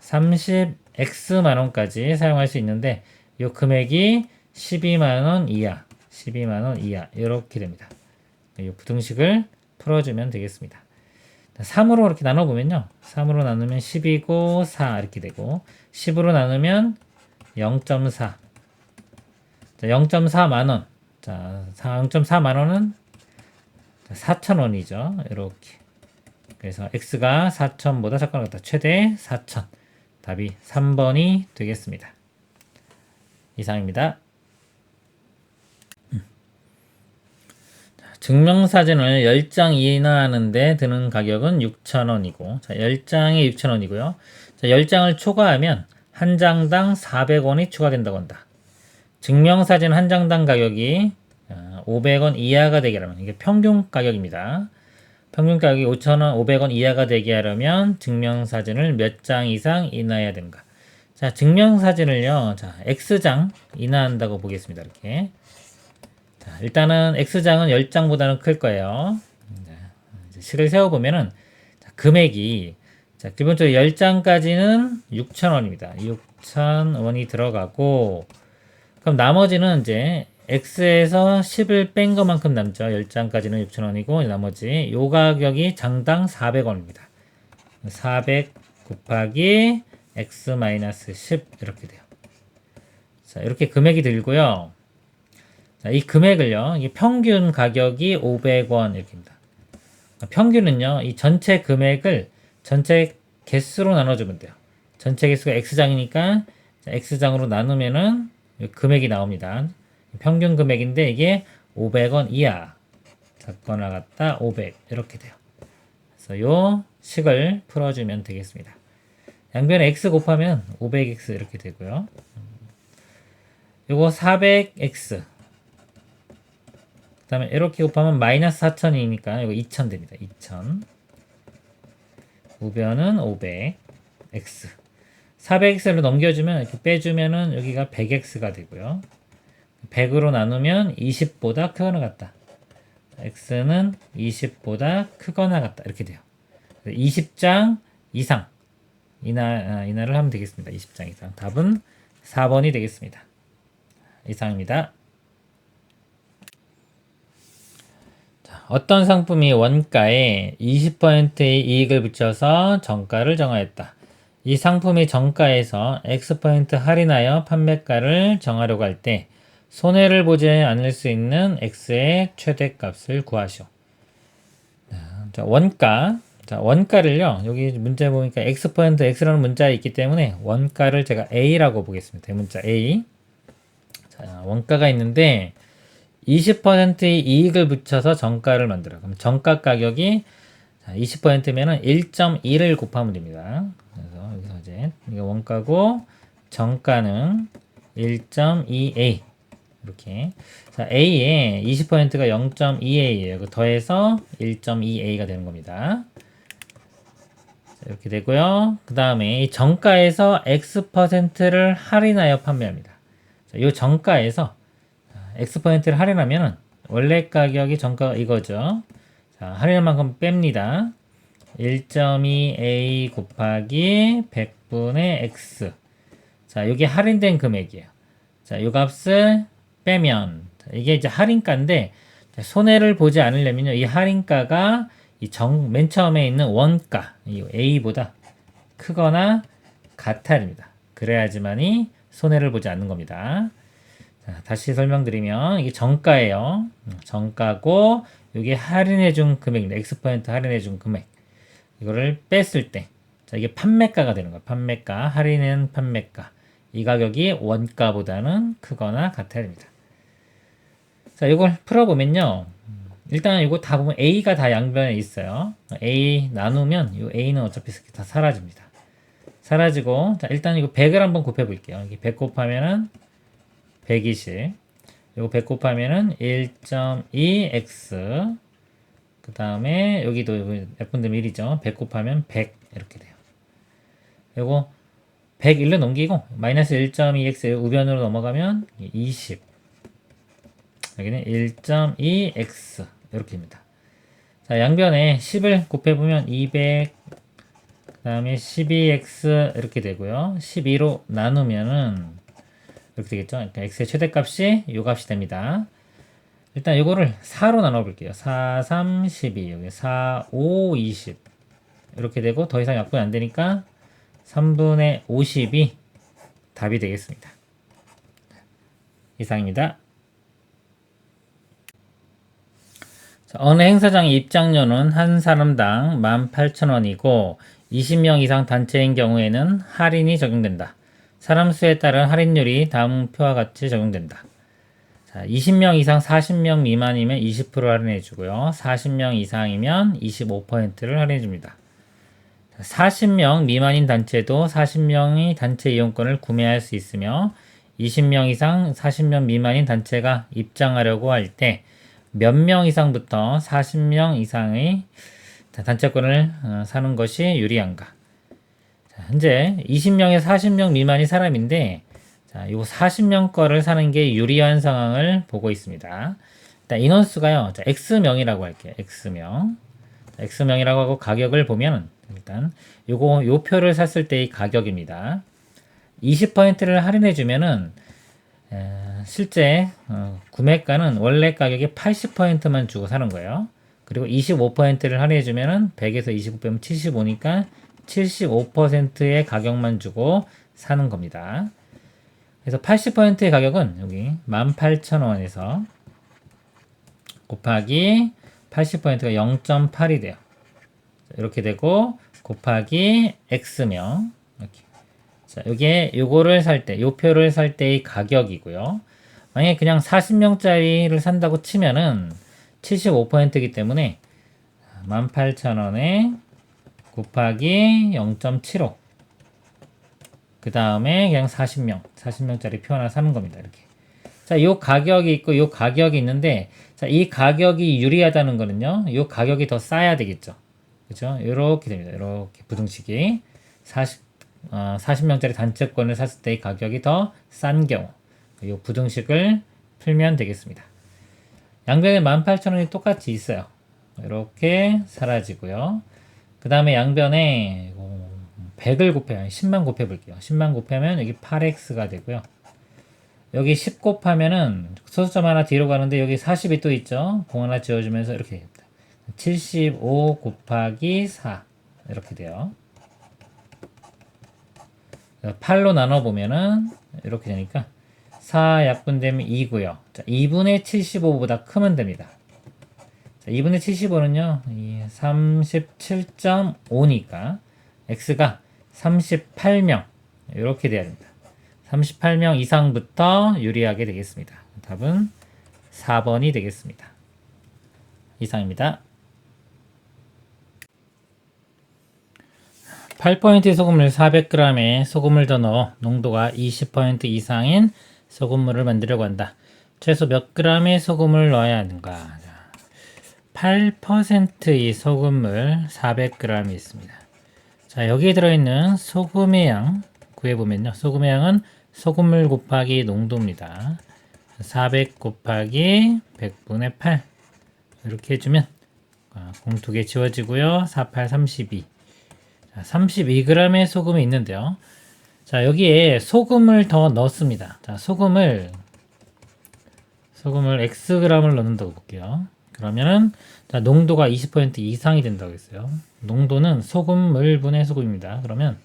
30X만 원까지 사용할 수 있는데 이 금액이 12만 원 이하, 12만 원 이하 이렇게 됩니다. 이 부등식을 풀어주면 되겠습니다. 3으로 이렇게 나눠보면요. 3으로 나누면 10이고 4 이렇게 되고 10으로 나누면 0.4. 자, 0.4만 원. 자, 0.4만 원은 4,000원이죠. 이렇게. 그래서 x가 4,000보다 작거나 같다. 최대 4,000. 답이 3번이 되겠습니다. 이상입니다. 증명사진을 10장 인화하는데 드는 가격은 6,000원이고, 자, 10장에 6,000원이고요. 자, 10장을 초과하면 한 장당 400원이 추가된다고 한다. 증명사진 한 장당 가격이 500원 이하가 되게 하려면, 이게 평균 가격입니다. 평균 가격이 5,000원, 500원 이하가 되게 하려면 증명사진을 몇 장 이상 인화해야 되는가? 자, 증명사진을요, 자, X장 인화한다고 보겠습니다. 이렇게. 자, 일단은 X장은 10장보다는 클 거예요. 이제 식을 세워보면은, 자, 금액이, 자, 기본적으로 10장까지는 6,000원입니다. 6,000원이 들어가고, 그럼 나머지는 이제 X에서 10을 뺀 것만큼 남죠. 10장까지는 6,000원이고, 나머지 요 가격이 장당 400원입니다. 400 곱하기 X-10 이렇게 돼요. 자, 이렇게 금액이 들고요. 자, 이 금액을요, 이 평균 가격이 500원 이렇게입니다. 평균은요, 이 전체 금액을 전체 개수로 나눠주면 돼요. 전체 개수가 X장이니까 X장으로 나누면은 금액이 나옵니다. 평균 금액인데 이게 500원 이하, 작거나 같다 500 이렇게 돼요. 그래서 요 식을 풀어주면 되겠습니다. 양변에 X 곱하면 500X 이렇게 되고요. 요거 400X 그 다음에 이렇게 곱하면 마이너스 4,000이니까 이거 2,000 됩니다. 2,000 우변은 500X 400X로 넘겨주면 이렇게 빼주면은 여기가 100X가 되고요. 100으로 나누면 20보다 크거나 같다. X는 20보다 크거나 같다. 이렇게 돼요. 20장 이상 인하를 하면 되겠습니다. 20장 이상. 답은 4번이 되겠습니다. 이상입니다. 자, 어떤 상품이 원가에 20%의 이익을 붙여서 정가를 정하였다. 이 상품이 정가에서 X% 할인하여 판매가를 정하려고 할 때 손해를 보지 않을 수 있는 X의 최대값을 구하시오. 자, 원가. 자, 원가를요, 여기 문자에 보니까 X% X라는 문자에 있기 때문에 원가를 제가 A라고 보겠습니다. 대문자 A. 자, 원가가 있는데 20%의 이익을 붙여서 정가를 만들어요. 그럼 정가 가격이 20%면은 1.1을 곱하면 됩니다. 그래서 여기서 이제 이게 원가고 정가는 1.2A 이렇게. 자, A에 20%가 0.2A예요. 더해서 1.2A가 되는 겁니다. 자, 이렇게 되고요. 그 다음에 이 정가에서 X%를 할인하여 판매합니다. 자, 이 정가에서 X%를 할인하면은 원래 가격이 정가 이거죠. 자, 할인한 만큼 뺍니다. 1.2A 곱하기 100분의 X. 자, 이게 할인된 금액이에요. 자, 이 값을 빼면, 이게 이제 할인가인데, 손해를 보지 않으려면요, 이 할인가가 맨 처음에 있는 원가, 이 A보다 크거나 같아입니다. 그래야지만이 손해를 보지 않는 겁니다. 자, 다시 설명드리면 이게 정가예요. 정가고 이게 할인해준 금액입니다. X% 할인해준 금액. 이거를 뺐을 때, 자, 이게 판매가가 되는 거예요. 판매가, 할인은 판매가. 이 가격이 원가보다는 크거나 같아야 됩니다. 자, 이걸 풀어보면요. 일단 이거 다 보면 A가 다 양변에 있어요. A 나누면 이 A는 어차피 다 사라집니다. 사라지고, 자, 일단 이거 100을 한번 곱해 볼게요. 이게 100 곱하면은 120. 이거 100 곱하면은 1.2x. 그 다음에 여기도 F분의 1이죠. 100 곱하면 100 이렇게 돼요. 요거 101로 넘기고 마이너스 1.2x 우변으로 넘어가면 20. 여기는 1.2x 이렇게입니다. 자, 양변에 10을 곱해보면 200, 그 다음에 12x 이렇게 되고요. 12로 나누면은 이렇게 되겠죠. 그러니까 x의 최대값이 요 값이 됩니다. 일단 이거를 4로 나눠볼게요. 4, 3, 12 여기 4, 5, 20 이렇게 되고 더 이상 약분이 안 되니까 3분의 50이 답이 되겠습니다. 이상입니다. 자, 어느 행사장의 입장료는 한 사람당 18,000원이고 20명 이상 단체인 경우에는 할인이 적용된다. 사람 수에 따른 할인율이 다음 표와 같이 적용된다. 자, 20명 이상 40명 미만이면 20% 할인해주고요. 40명 이상이면 25%를 할인해줍니다. 40명 미만인 단체도 40명이 단체 이용권을 구매할 수 있으며 20명 이상 40명 미만인 단체가 입장하려고 할 때 몇 명 이상부터 40명 이상의 단체권을 사는 것이 유리한가? 자, 현재 20명에서 40명 미만이 사람인데 자, 요 40명 거를 사는 게 유리한 상황을 보고 있습니다. 일단 인원수가요. 자, X명이라고 할게요. X명. 자, X명이라고 하고 가격을 보면 일단 요 표를 샀을 때의 가격입니다. 20%를 할인해 주면은 실제 구매가는 원래 가격의 80%만 주고 사는 거예요. 그리고 25%를 할인해 주면은 100에서 25 빼면 75니까 75%의 가격만 주고 사는 겁니다. 그래서 80%의 가격은 여기 18,000원에서 곱하기 80%가 0.8이 돼요. 이렇게 되고 곱하기 X명 이렇게. 자, 요거를 살 때, 요 표를 살 때의 가격이고요. 만약에 그냥 40명짜리를 산다고 치면은 75%이기 때문에 18,000원에 곱하기 0.75. 그 다음에 그냥 40명짜리 표 하나 사는 겁니다. 이렇게. 자, 요 가격이 있고 요 가격이 있는데, 자, 이 가격이 유리하다는 거는요, 요 가격이 더 싸야 되겠죠. 그죠? 요렇게 됩니다. 요렇게 부등식이 40명짜리 단체권을 샀을 때의 가격이 더 싼 경우, 요 부등식을 풀면 되겠습니다. 양변에 18,000원이 똑같이 있어요. 이렇게 사라지고요. 그 다음에 양변에 100을 곱해요. 10만 곱해 볼게요. 10만 곱하면 여기 8x가 되고요. 여기 10 곱하면은 소수점 하나 뒤로 가는데 여기 40이 또 있죠. 공 하나 지워주면서 이렇게 됩니다. 75 곱하기 4 이렇게 돼요. 8로 나눠보면은 이렇게 되니까 4 약분되면 2고요. 자, 2분의 75보다 크면 됩니다. 자, 2분의 75는요 37.5니까 x가 38명 이렇게 돼야 됩니다. 38명 이상부터 유리하게 되겠습니다. 답은 4번이 되겠습니다. 이상입니다. 8% 소금물 400g에 소금을 더 넣어 농도가 20% 이상인 소금물을 만들려고 한다. 최소 몇 g의 소금을 넣어야 하는가? 8%의 소금물 400g이 있습니다. 자, 여기에 들어있는 소금의 양 구해보면요. 소금의 양은 소금물 곱하기 농도입니다. 400 곱하기 100분의 8 이렇게 해주면 공 2개 지워지고요. 48, 32 자, 32g의 소금이 있는데요. 자, 여기에 소금을 더 넣습니다. 자, 소금을 xg을 넣는다고 볼게요. 그러면은 자, 농도가 20% 이상이 된다고 했어요. 농도는 소금물분의 소금입니다. 그러면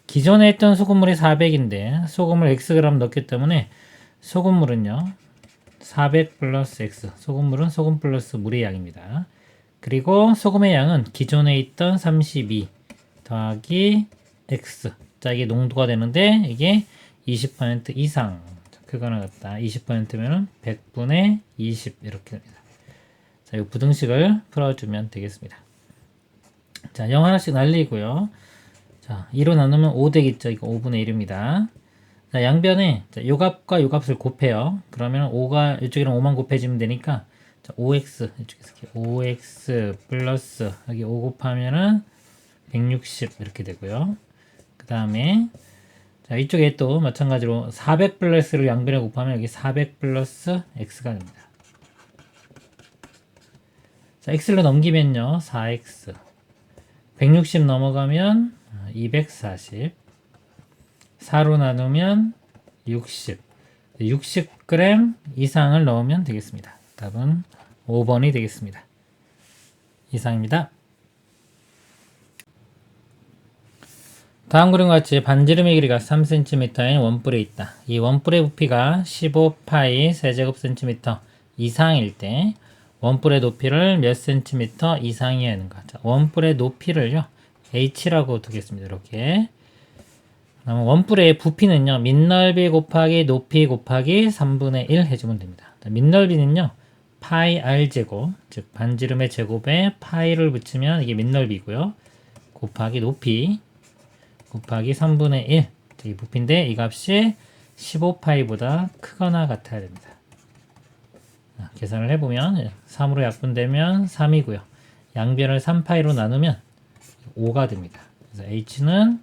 기존에 했던 소금물이 400인데 소금을 Xg 넣기 때문에 소금물은요 400 플러스 X, 소금물은 소금 플러스 물의 양입니다. 그리고 소금의 양은 기존에 있던 32 더하기 X, 자 이게 농도가 되는데 이게 20% 이상, 그거나 같다. 20%면은 100분의 20 이렇게 됩니다. 자, 이 부등식을 풀어주면 되겠습니다. 자, 0 하나씩 날리고요. 자, 2로 나누면 5 되겠죠. 이거 5분의 1입니다. 자, 양변에 요 값과 요 값을 곱해요. 그러면 5가 이쪽이랑 5만 곱해지면 되니까 자, 5x 이쪽에서 5x 플러스 여기 5 곱하면은 160 이렇게 되고요. 그 다음에 자, 이쪽에 또 마찬가지로 400 플러스를 양변에 곱하면 여기 400 플러스 x가 됩니다. 자, x를 넘기면요 4x 160 넘어가면 240 4로 나누면 60 60g 이상을 넣으면 되겠습니다. 답은 5번이 되겠습니다. 이상입니다. 다음 그림과 같이 반지름의 길이가 3cm인 원뿔에 있다. 이 원뿔의 부피가 15파이 세제곱 cm 이상일 때 원뿔의 높이를 몇 cm 이상이어야 하는가. 자, 원뿔의 높이를요 h라고 두겠습니다. 이렇게. 그러면 원뿔의 부피는요 밑넓이 곱하기 높이 곱하기 3분의 1 해주면 됩니다. 자, 밑넓이는요 파이 r 제곱, 즉 반지름의 제곱에 파이를 붙이면 이게 밑넓이고요. 곱하기 높이 곱하기 3분의 1, 이 부피인데 이 값이 15파이보다 크거나 같아야 됩니다. 자, 계산을 해보면 3으로 약분되면 3이고요. 양변을 3파이로 나누면 5가 됩니다. 그래서 h는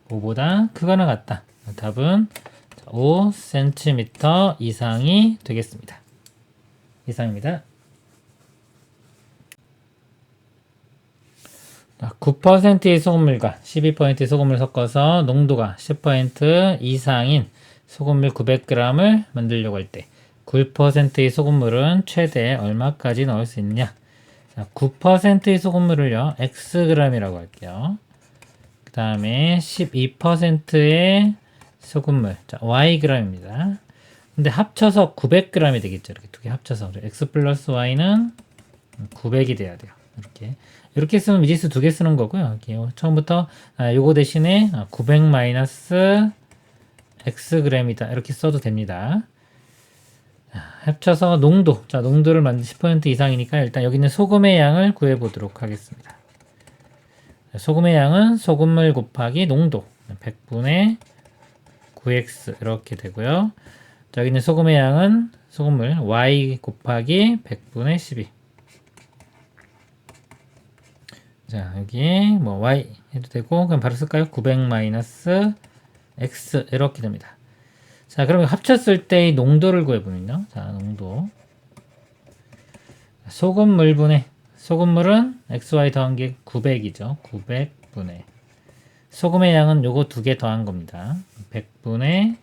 5보다 크거나 같다. 답은 5cm 이상이 되겠습니다. 이상입니다. 9%의 소금물과 12%의 소금을 섞어서 농도가 10% 이상인 소금물 900g을 만들려고 할 때 9%의 소금물은 최대 얼마까지 넣을 수 있느냐. 자, 9%의 소금물을요 xg이라고 할게요. 그 다음에 12%의 소금물 자, yg입니다. 근데 합쳐서 900g이 되겠죠. 이렇게 두 개 합쳐서 x 플러스 y는 900이 돼야 돼요. 이렇게 쓰면 미지수 두 개 쓰는 거고요. 이렇게 처음부터 요거 대신에 900 마이너스 xg이다 이렇게 써도 됩니다. 합쳐서 농도, 자 농도를 만든 10% 이상이니까 일단 여기 있는 소금의 양을 구해 보도록 하겠습니다. 소금의 양은 소금물 곱하기 농도 100분의 9x 이렇게 되고요. 자, 여기 있는 소금의 양은 소금물 y 곱하기 100분의 12. 자, 여기 뭐 y 해도 되고 그럼 바로 쓸까요? 900 마이너스 x 이렇게 됩니다. 자, 그러면 합쳤을 때의 농도를 구해보면요. 자, 농도 소금물분의 소금물은 xy 더한 게 900이죠. 900분의 소금의 양은 요거 두 개 더한 겁니다. 100분의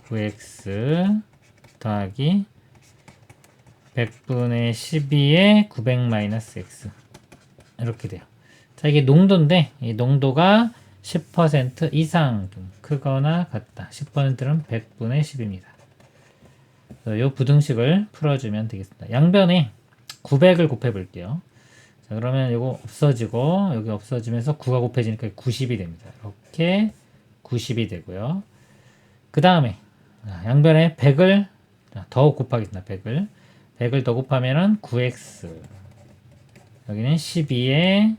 9x 더하기 100분의 12의 900 마이너스 x 이렇게 돼요. 자, 이게 농도인데 이 농도가 10% 이상 좀 크거나 같다. 10%는 100분의 10입니다. 이 부등식을 풀어주면 되겠습니다. 양변에 900을 곱해 볼게요. 자, 그러면 이거 없어지고 여기 없어지면서 9가 곱해지니까 90이 됩니다. 이렇게 90이 되고요. 그 다음에 양변에 100을 더 곱하겠습니다. 100을 더 곱하면은 9x 여기는 12에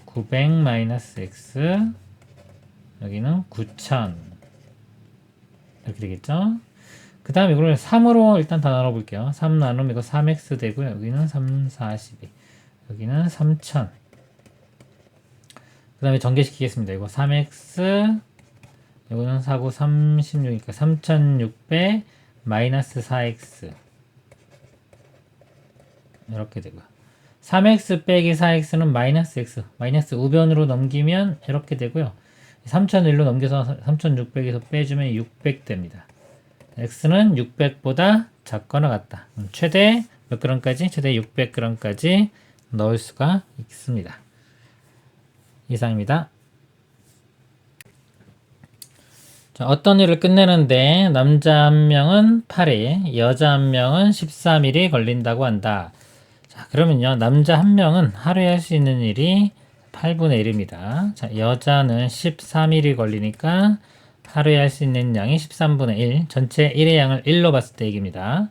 900 마이너스 x 여기는 9000 이렇게 되겠죠. 그 다음에 이걸 3으로 일단 다 나눠 볼게요. 3 나누면 이거 3x 되고요. 여기는 3, 42 여기는 3000 그 다음에 전개시키겠습니다. 이거 3x 이거는 4고 36이니까 3600 마이너스 4x 이렇게 되고요. 3x 빼기 4x는 마이너스 x 마이너스 우변으로 넘기면 이렇게 되고요. 3001로 넘겨서 3600에서 빼주면 600 됩니다. x는 600보다 작거나 같다. 최대 몇 g까지? 최대 600g까지 넣을 수가 있습니다. 이상입니다. 자, 어떤 일을 끝내는데 남자 한 명은 8일, 여자 한 명은 13일이 걸린다고 한다. 자, 그러면요. 남자 한 명은 하루에 할 수 있는 일이 8분의 1입니다. 자, 여자는 13일이 걸리니까 하루에 할 수 있는 양이 13분의 1, 전체 1의 양을 1로 봤을 때 얘기입니다.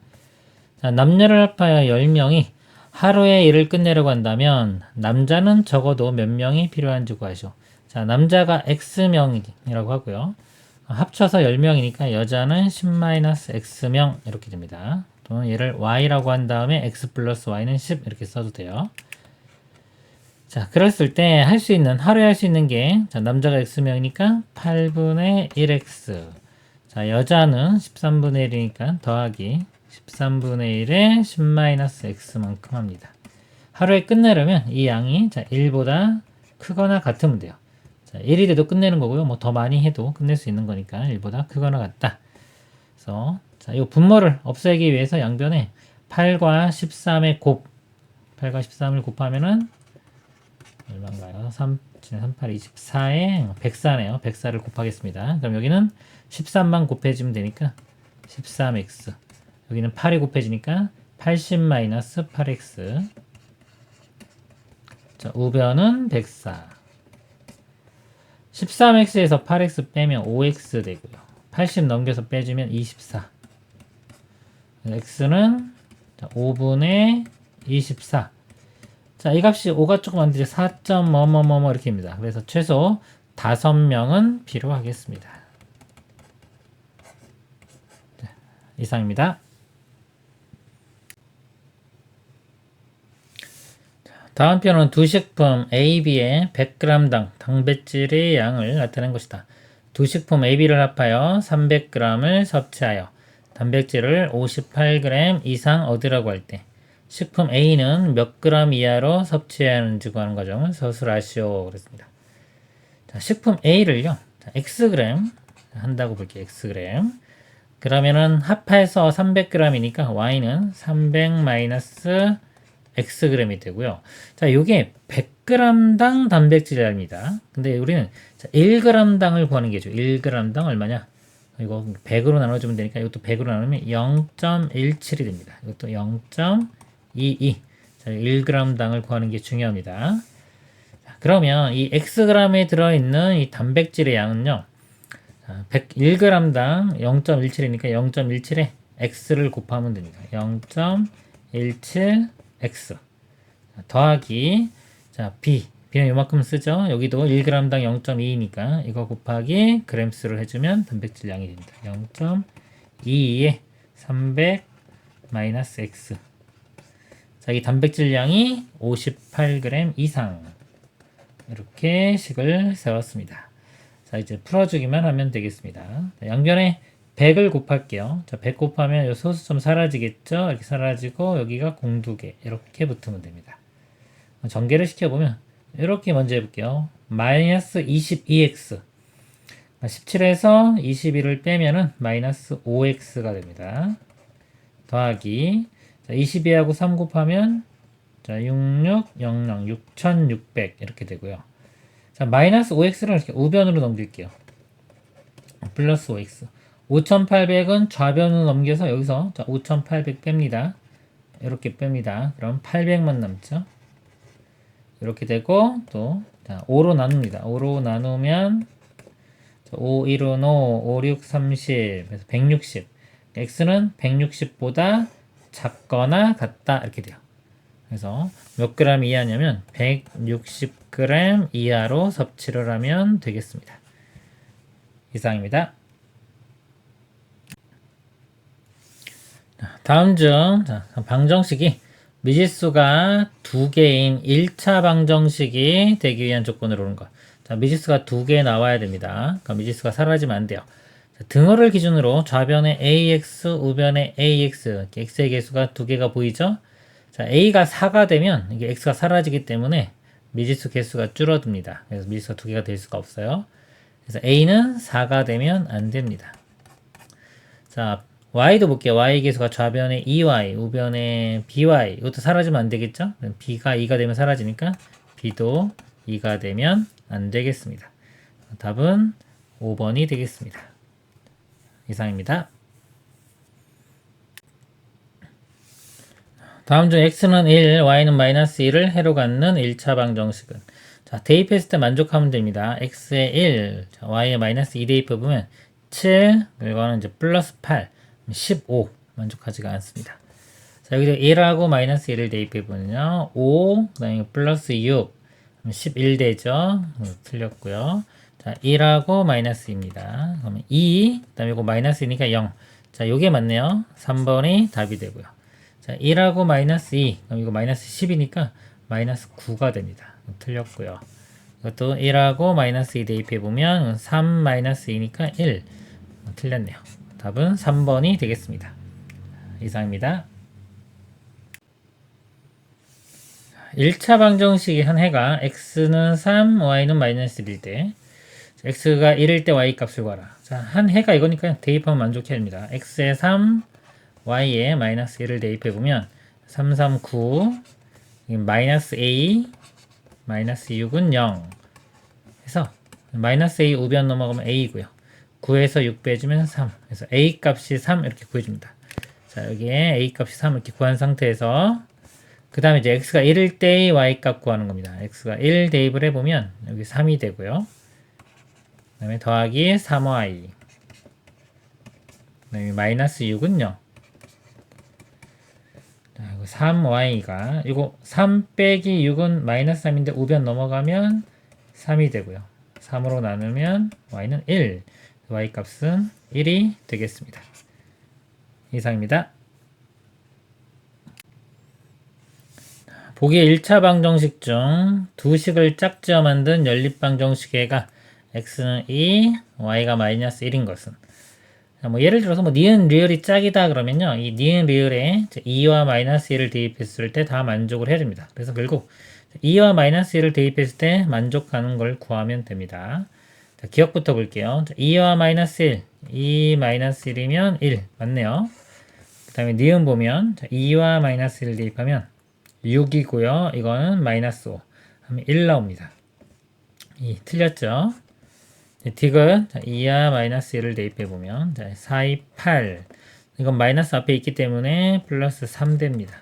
자, 남녀를 합하여 10명이 하루에 일을 끝내려고 한다면 남자는 적어도 몇 명이 필요한지 구하시오. 자, 남자가 X명이라고 하고요. 합쳐서 10명이니까 여자는 10-X명 이렇게 됩니다. 또는 얘를 Y라고 한 다음에 X 플러스 Y는 10 이렇게 써도 돼요. 자, 그랬을 때 할 수 있는, 하루에 할 수 있는 게, 자, 남자가 X명이니까 8분의 1X. 자, 여자는 13분의 1이니까 더하기 13분의 1에 10-X만큼 합니다. 하루에 끝내려면 이 양이, 자, 1보다 크거나 같으면 돼요. 자, 1이 돼도 끝내는 거고요. 뭐 더 많이 해도 끝낼 수 있는 거니까 1보다 크거나 같다. 그래서, 자, 이 분모를 없애기 위해서 양변에 8과 13의 곱, 8과 13을 곱하면은 얼마인가요? 3, 38, 24에 104네요. 104를 곱하겠습니다. 그럼 여기는 13만 곱해지면 되니까 13x. 여기는 8이 곱해지니까 80-8x. 자, 우변은 104. 13x에서 8x 빼면 5x 되고요. 80 넘겨서 빼주면 24. x는 5분의 24. 자, 이 값이 5가 조금 안 되죠. 4. 뭐뭐뭐뭐 이렇게입니다. 그래서 최소 5명은 필요하겠습니다. 자, 이상입니다. 다음 표는 두 식품 A, B의 100g당 단백질의 양을 나타낸 것이다. 두 식품 A, B를 합하여 300g을 섭취하여 단백질을 58g 이상 얻으라고 할 때 식품 A는 몇 g 이하로 섭취해야 하는지 구하는 과정을 서술하시오. 그랬습니다. 자, 식품 A를요, Xg 한다고 볼게요. Xg. 그러면은 합해서 300g이니까 Y는 300- Xg이 되고요. 자, 요게 100g당 단백질입니다. 근데 우리는 1g당을 구하는 게죠. 1g당 얼마냐? 이거 100으로 나눠주면 되니까 이것도 100으로 나누면 0.17이 됩니다. 이것도 0.22. 자, 1g당을 구하는 게 중요합니다. 자, 그러면 이 Xg에 들어있는 이 단백질의 양은요. 1g당 0.17이니까 0.17에 X를 곱하면 됩니다. 0.17 X 더하기 자 B는 요만큼 쓰죠. 여기도 1g당 0.2니까 이거 곱하기 g수를 해주면 단백질 양이 됩니다. 0.22에 300-X. 자, 이 단백질 양이 58g 이상. 이렇게 식을 세웠습니다. 자, 이제 풀어주기만 하면 되겠습니다. 자, 양변에 100을 곱할게요. 자, 100 곱하면 이 소수점 사라지겠죠? 이렇게 사라지고 여기가 공두개 이렇게 붙으면 됩니다. 전개를 시켜보면 이렇게 먼저 해볼게요. 마이너스 22x 17에서 21을 빼면은 마이너스 5x가 됩니다. 더하기 자, 22하고 3 곱하면 자, 6600 6600 이렇게 되고요. 자, 마이너스 5x를 이렇게 우변으로 넘길게요. 플러스 5x 5800은 좌변으로 넘겨서 여기서 자, 5800 뺍니다. 이렇게 뺍니다. 그럼 800만 남죠. 이렇게 되고 또 자, 5로 나눕니다. 5로 나누면 5, 1은 5, 5, 6, 30 그래서 160 x는 160보다 작거나 같다 이렇게 돼요. 그래서 몇 그램 이하냐면 160g 이하로 섭취를 하면 되겠습니다. 이상입니다. 다음 중 방정식이 미지수가 2개인 1차 방정식이 되기 위한 조건으로 오는 것. 자, 미지수가 2개 나와야 됩니다. 그러니까 미지수가 사라지면 안 돼요. 자, 등호를 기준으로 좌변에 ax, 우변에 ax, x의 개수가 2개가 보이죠? 자, a가 4가 되면 이게 x가 사라지기 때문에 미지수 개수가 줄어듭니다. 그래서 미지수가 2개가 될 수가 없어요. 그래서 a는 4가 되면 안 됩니다. 자, y도 볼게요. y 계수가 좌변에 2y, 우변에 by. 이것도 사라지면 안 되겠죠? b가 2가 되면 사라지니까 b도 2가 되면 안 되겠습니다. 답은 5번이 되겠습니다. 이상입니다. 다음 중 x는 1, y는 마이너스 1을 해로 갖는 1차 방정식은? 자, 대입했을 때 만족하면 됩니다. x에 1, 자, y에 마이너스 2 대입해보면 7, 이거는 이제 플러스 8, 15 만족하지가 않습니다. 자, 여기서 1하고 마이너스 1을 대입해보면요. 5, 그 다음에 플러스 6, 11 되죠. 틀렸고요. 자, 1하고 마이너스 2입니다. 그러면 2, 그 다음에 이거 마이너스이니까 0. 자, 요게 맞네요. 3번이 답이 되고요. 자, 1하고 마이너스 2, 그럼 이거 마이너스 10이니까 마이너스 9가 됩니다. 틀렸고요. 이것도 1하고 마이너스 2 대입해보면 3 마이너스 2니까 1. 틀렸네요. 답은 3번이 되겠습니다. 이상입니다. 1차 방정식의 한 해가 x는 3, y는 마이너스 1일 때 x가 1일 때 y 값을 구하라. 자, 한 해가 이거니까 대입하면 만족해야 합니다. x에 3, y에 마이너스 1을 대입해보면 3, 3, 9 마이너스 a 마이너스 6은 0 해서 마이너스 a 우변 넘어가면 a이고요. 9에서 6 빼주면 3 그래서 a 값이 3 이렇게 구해줍니다. 자, 여기에 a 값이 3 이렇게 구한 상태에서 그 다음에 이제 x가 1일 때의 y 값 구하는 겁니다. x가 1 대입을 해보면 여기 3이 되고요. 그 다음에 더하기 3y 그 다음에 마이너스 6은 0 3y가 이거 3 빼기 6은 마이너스 3인데 우변 넘어가면 3이 되고요. 3으로 나누면 y는 1 y 값은 1이 되겠습니다. 이상입니다. 보기 1차 방정식 중 두 식을 짝지어 만든 연립방정식에가 x는 2, y가 마이너스 1인 것은? 뭐 예를 들어서 뭐 니은 리을이 짝이다 그러면요. 이 니은 리을에 2와 마이너스 1을 대입했을 때 다 만족을 해야 됩니다. 그래서 결국 2와 마이너스 1을 대입했을 때 만족하는 걸 구하면 됩니다. 자, 기억부터 볼게요. 2와 마이너스 1, 2 마이너스 1이면 1 맞네요. 그 다음에 니은 보면 2와 마이너스 1을 대입하면 6이고요. 이거는 마이너스 5 하면 1 나옵니다. 틀렸죠? 딕은 2와 마이너스 1을 대입해보면 4, 2, 8 이건 마이너스 앞에 있기 때문에 플러스 3 됩니다.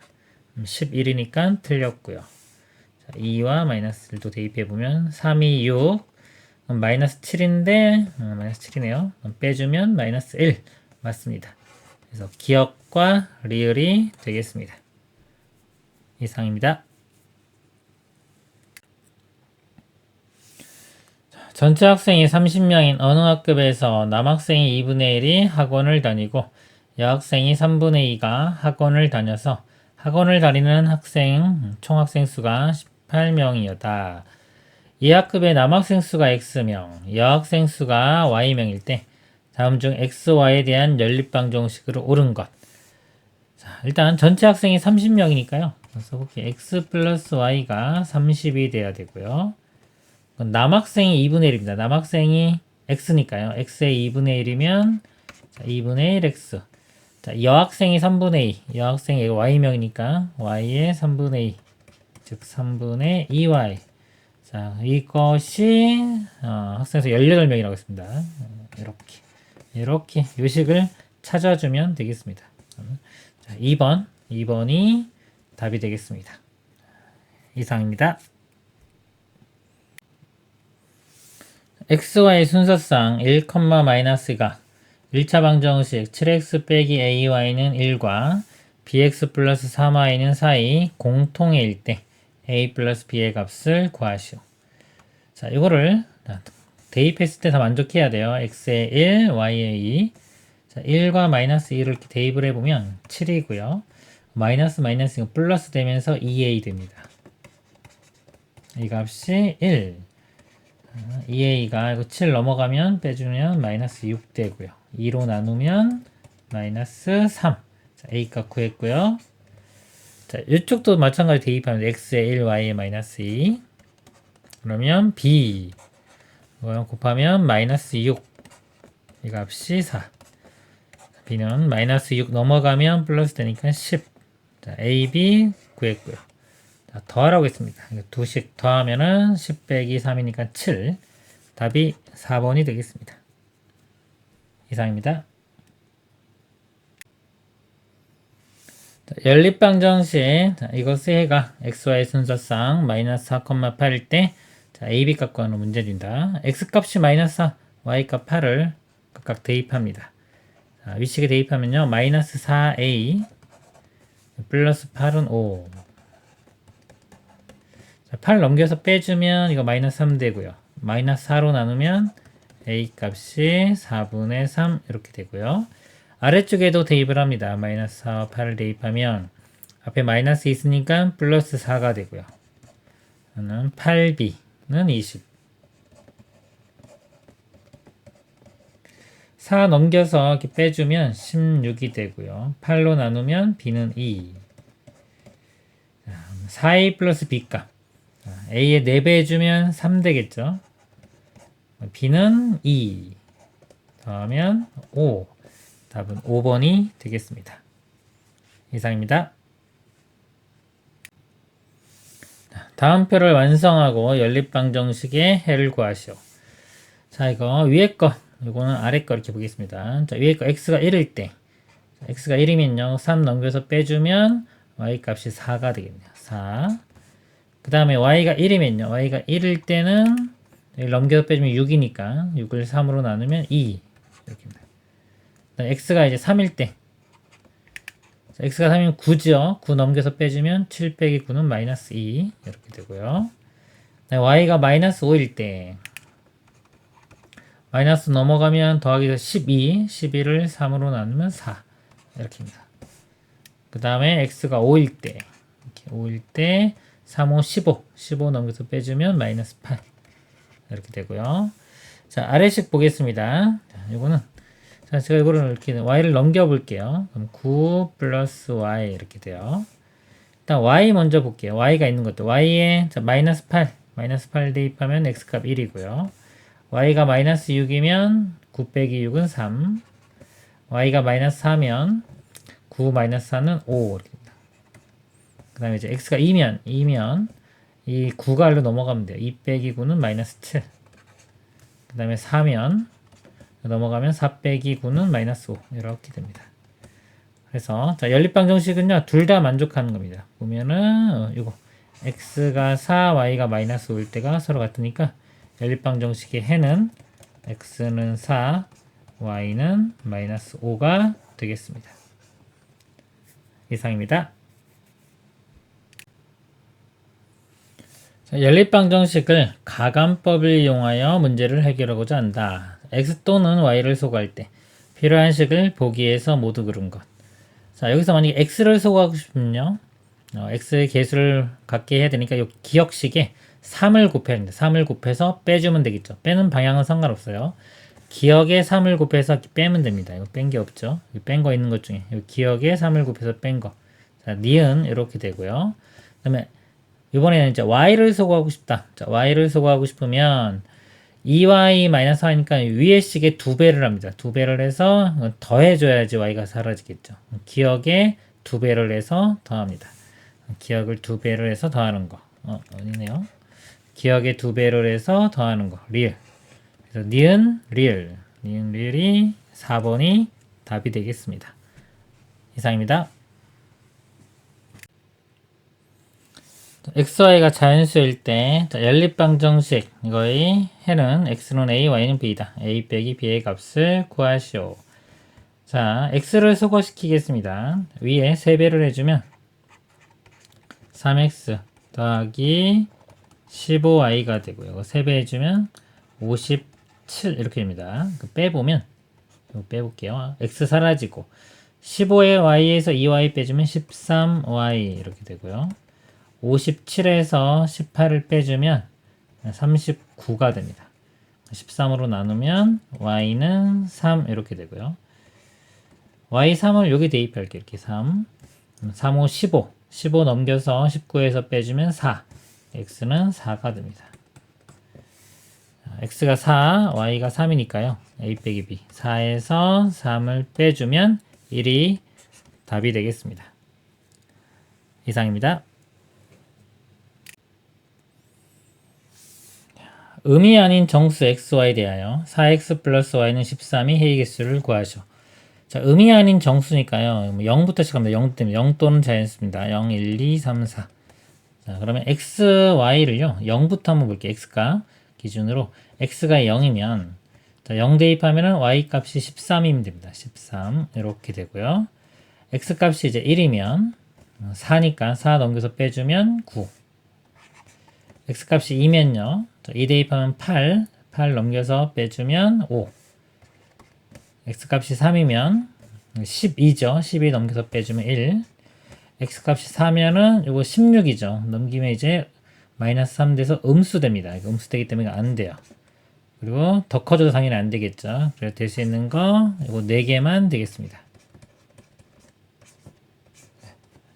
11이니까 틀렸고요. 자, 2와 마이너스 1도 대입해보면 3, 2, 6 마이너스 7인데 마이너스 7이네요. 빼주면 마이너스 1 맞습니다. 그래서 기억과 리을이 되겠습니다. 이상입니다. 전체 학생이 30명인 어느 학급에서 남학생이 2분의 1이 학원을 다니고 여학생이 3분의 2가 학원을 다녀서 학원을 다니는 학생 총학생 수가 18명이었다. 이 학급의 남학생 수가 x명, 여학생 수가 y명일 때 다음 중 xy에 대한 연립방정식으로 옳은 것. 자, 일단 전체 학생이 30명이니까요. 써볼게요. x 플러스 y가 30이 돼야 되고요. 남학생이 2분의 1입니다. 남학생이 x니까요. x의 2분의 1이면 2분의 1x. 자, 여학생이 3분의 2. 여학생이 y명이니까 y의 3분의 2. 즉 3분의 2y. 자, 이것이 학생수 18명이라고 했습니다. 이렇게 요식을 찾아주면 되겠습니다. 자, 2번이 답이 되겠습니다. 이상입니다. xy 순서상 1, 마이너스가 1차 방정식 7x 빼기 ay는 1과 bx 플러스 3y는 4이 공통일 때 a 플러스 b의 값을 구하시오. 자, 이거를 대입했을 때 다 만족해야 돼요. x에 1, y에 2. 자, 1과 마이너스 2를 이렇게 대입을 해보면 7이고요. 마이너스가 플러스 되면서 2a 됩니다. 이 값이 1. 2a가 이거 7 넘어가면 빼주면 마이너스 6 되고요. 2로 나누면 마이너스 3. 자, a 값 구했고요. 자, 이쪽도 마찬가지 대입하면 x에 1, y에 마이너스 2. 그러면 b. 이거 곱하면 마이너스 6. 이 값이 4. b는 마이너스 6 넘어가면 플러스 되니까 10. 자, a, b 구했고요. 자, 더하라고 했습니다. 2씩 더하면은 10 빼기 3이니까 7. 답이 4번이 되겠습니다. 이상입니다. 자, 연립방정식. 자, 이것의 해가 xy 순서상 마이너스 4,8일 때 자, ab 값 구하는 문제 준다. x 값이 마이너스 4, y 값 8을 각각 대입합니다. 자, 위식에 대입하면요. 마이너스 4a 플러스 8은 5. 자, 8 넘겨서 빼주면 이거 마이너스 3 되고요. 마이너스 4로 나누면 a 값이 4분의 3 이렇게 되고요. 아래쪽에도 대입을 합니다. 마이너스 4와 8을 대입하면 앞에 마이너스 있으니까 플러스 4가 되고요. 저는 8b는 20. 4 넘겨서 이렇게 빼주면 16이 되고요. 8로 나누면 b는 2. 4a 플러스 b 값. a에 4배 해주면 3 되겠죠. b는 2. 더하면 5. 답은 5번이 되겠습니다. 이상입니다. 다음 표를 완성하고 연립방정식의 해를 구하시오. 자, 이거 위에 거, 이거는 아래 거 이렇게 보겠습니다. 자, 위에 거 x가 1일 때, x가 1이면요, 3 넘겨서 빼주면 y 값이 4가 되겠네요. 4. 그 다음에 y가 1이면요, y가 1일 때는 여기 넘겨서 빼주면 6이니까 6을 3으로 나누면 2. 이렇게입니다. x가 이제 3일 때, 자, x가 3이면 9죠. 9 넘겨서 빼주면 7 빼기 9는 마이너스 2 이렇게 되고요. y가 마이너스 5일 때 마이너스 넘어가면 더하기해서 12, 12를 3으로 나누면 4 이렇게입니다. 그 다음에 x가 5일 때 이렇게 5일 때 3, 5, 15, 15 넘겨서 빼주면 마이너스 8 이렇게 되고요. 자, 아래식 보겠습니다. 자, 이거는 자, 제가 이거를 이렇게 y를 넘겨 볼게요. 그럼 9 플러스 y 이렇게 돼요. 일단 y 먼저 볼게요. y가 있는 것도 y에 자, 마이너스 8 대입하면 x값 1이고요. y가 마이너스 6이면 9 빼기 6은 3. y가 마이너스 4면 9 마이너스 4는 5 이렇게 됩니다. 그 다음에 이제 x가 2면 이 9가 1로 넘어가면 돼요. 2 빼기 9는 마이너스 7. 그 다음에 4면 넘어가면 4 빼기 9는 마이너스 5 이렇게 됩니다. 그래서 자, 연립방정식은요 둘 다 만족하는 겁니다. 보면은 이거 x가 4, y가 마이너스 5일 때가 서로 같으니까 연립방정식의 해는 x는 4, y는 마이너스 5가 되겠습니다. 이상입니다. 자, 연립방정식을 가감법을 이용하여 문제를 해결하고자 한다. x 또는 y를 소거할 때 필요한 식을 보기에서 모두 그른 것. 자, 여기서 만약에 x를 소거하고 싶으면요. x의 개수를 갖게 해야 되니까 이 기억식에 3을 곱해야 됩니다. 3을 곱해서 빼주면 되겠죠. 빼는 방향은 상관없어요. 기억에 3을 곱해서 빼면 됩니다. 이거 뺀 게 없죠. 뺀 거 있는 것 중에 기억에 3을 곱해서 뺀 거. 자, 니은 이렇게 되고요. 그 다음에 이번에는 이제 y를 소거하고 싶다. 자, y를 소거하고 싶으면 2y-4니까 위의 식에 2배를 합니다. 2배를 해서 더해줘야지 y가 사라지겠죠. 기억에 2배를 해서 더합니다. 기억을 2배를 해서 더하는 거. 아니네요. 기억에 2배를 해서 더하는 거. 리을. 그래서 니은 리을. 니은 리을이 4번이 답이 되겠습니다. 이상입니다. xy가 자연수일 때 연립방정식 이거의 해는 x는 a, y는 b다. a 빼기 b의 값을 구하시오. 자, x를 소거시키겠습니다. 위에 3배를 해주면 3x 더하기 15y가 되고요. 3배 해주면 57 이렇게 됩니다. 빼보면 이거 빼볼게요. x 사라지고 15의 y에서 2y 빼주면 13y 이렇게 되고요. 57에서 18을 빼주면 39가 됩니다. 13으로 나누면 y는 3 이렇게 되고요. y3을 여기 대입할게요. 이렇게 3, 3, 5, 15. 15 넘겨서 19에서 빼주면 4. x는 4가 됩니다. x가 4, y가 3이니까요. a 빼기 b. 4에서 3을 빼주면 1이 답이 되겠습니다. 이상입니다. 음이 아닌 정수 xy에 대하여 4x 플러스 y는 13이 회의개수를 구하시오. 자, 음이 아닌 정수니까요. 0부터 시작합니다. 0 때문에 0 또는 자연수입니다. 0, 1, 2, 3, 4. 자, 그러면 x, y를요. 0부터 한번 볼게요. x가 기준으로 x가 0이면 자, 0 대입하면은 y 값이 13이면 됩니다. 13 이렇게 되고요. x 값이 이제 1이면 4니까 4 넘겨서 빼주면 9. x 값이 2면요. 2 대입하면 8. 8 넘겨서 빼주면 5. x 값이 3이면 12죠. 12 넘겨서 빼주면 1. x 값이 4면은 이거 16이죠. 넘기면 이제 마이너스 3 돼서 음수 됩니다. 이거 음수 되기 때문에 안 돼요. 그리고 더 커져도 당연히 안 되겠죠. 그래서 될 수 있는 거 이거 4개만 되겠습니다.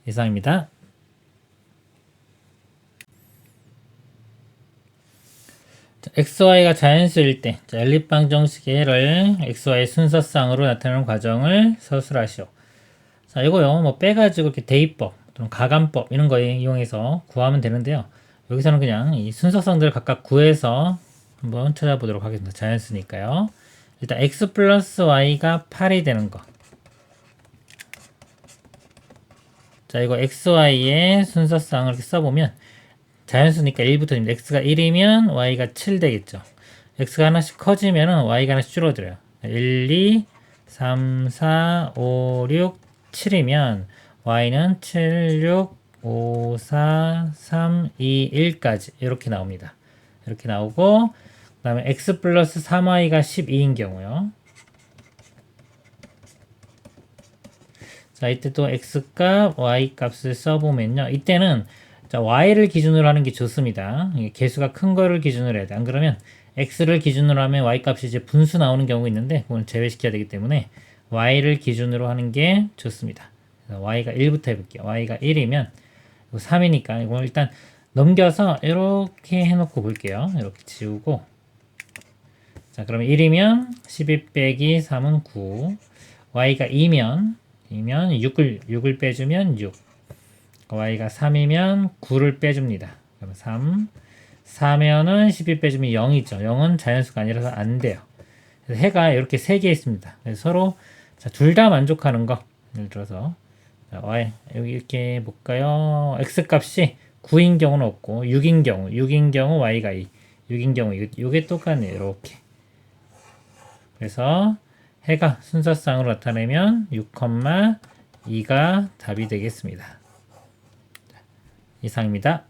이상입니다. XY가 자연수일 때 연립방 정식의 해를 XY 순서상으로 나타내는 과정을 서술하시오. 자, 이거요. 뭐 빼가지고 이렇게 대입법 또는 가감법 이런 거 이용해서 구하면 되는데요. 여기서는 그냥 이 순서상들을 각각 구해서 한번 찾아보도록 하겠습니다. 자연수니까요. 일단 X 플러스 Y가 8이 되는 거. 자, 이거 XY의 순서상을 이렇게 써보면 자연수니까 1부터입니다. x가 1이면 y가 7 되겠죠. x가 하나씩 커지면 y가 하나씩 줄어들어요. 1, 2, 3, 4, 5, 6, 7이면 y는 7, 6, 5, 4, 3, 2, 1까지 이렇게 나옵니다. 이렇게 나오고 그 다음에 x 플러스 3y가 12인 경우요. 자, 이때 또 x값, y값을 써보면요. 이때는 자, y를 기준으로 하는 게 좋습니다. 이게 개수가 큰 거를 기준으로 해야 돼. 안 그러면 x를 기준으로 하면 y 값이 이제 분수 나오는 경우가 있는데 그건 제외시켜야 되기 때문에 y를 기준으로 하는 게 좋습니다. y가 1부터 해볼게요. y가 1이면 3이니까 이거 일단 넘겨서 이렇게 해놓고 볼게요. 이렇게 지우고 자, 그러면 1이면 12 빼기 3은 9 y가 2면 6을 빼주면 6 y가 3이면 9를 빼줍니다. 그럼 3 4면은 12 빼주면 0이죠. 0은 자연수가 아니라서 안 돼요. 그래서 해가 이렇게 3개 있습니다. 그래서 서로 둘 다 만족하는 거 예를 들어서 자, y 여기 이렇게 볼까요? x 값이 9인 경우는 없고 6인 경우 y가 2 6인 경우 이게 똑같네요. 이렇게 그래서 해가 순서상으로 나타내면 6,2가 답이 되겠습니다. 이상입니다.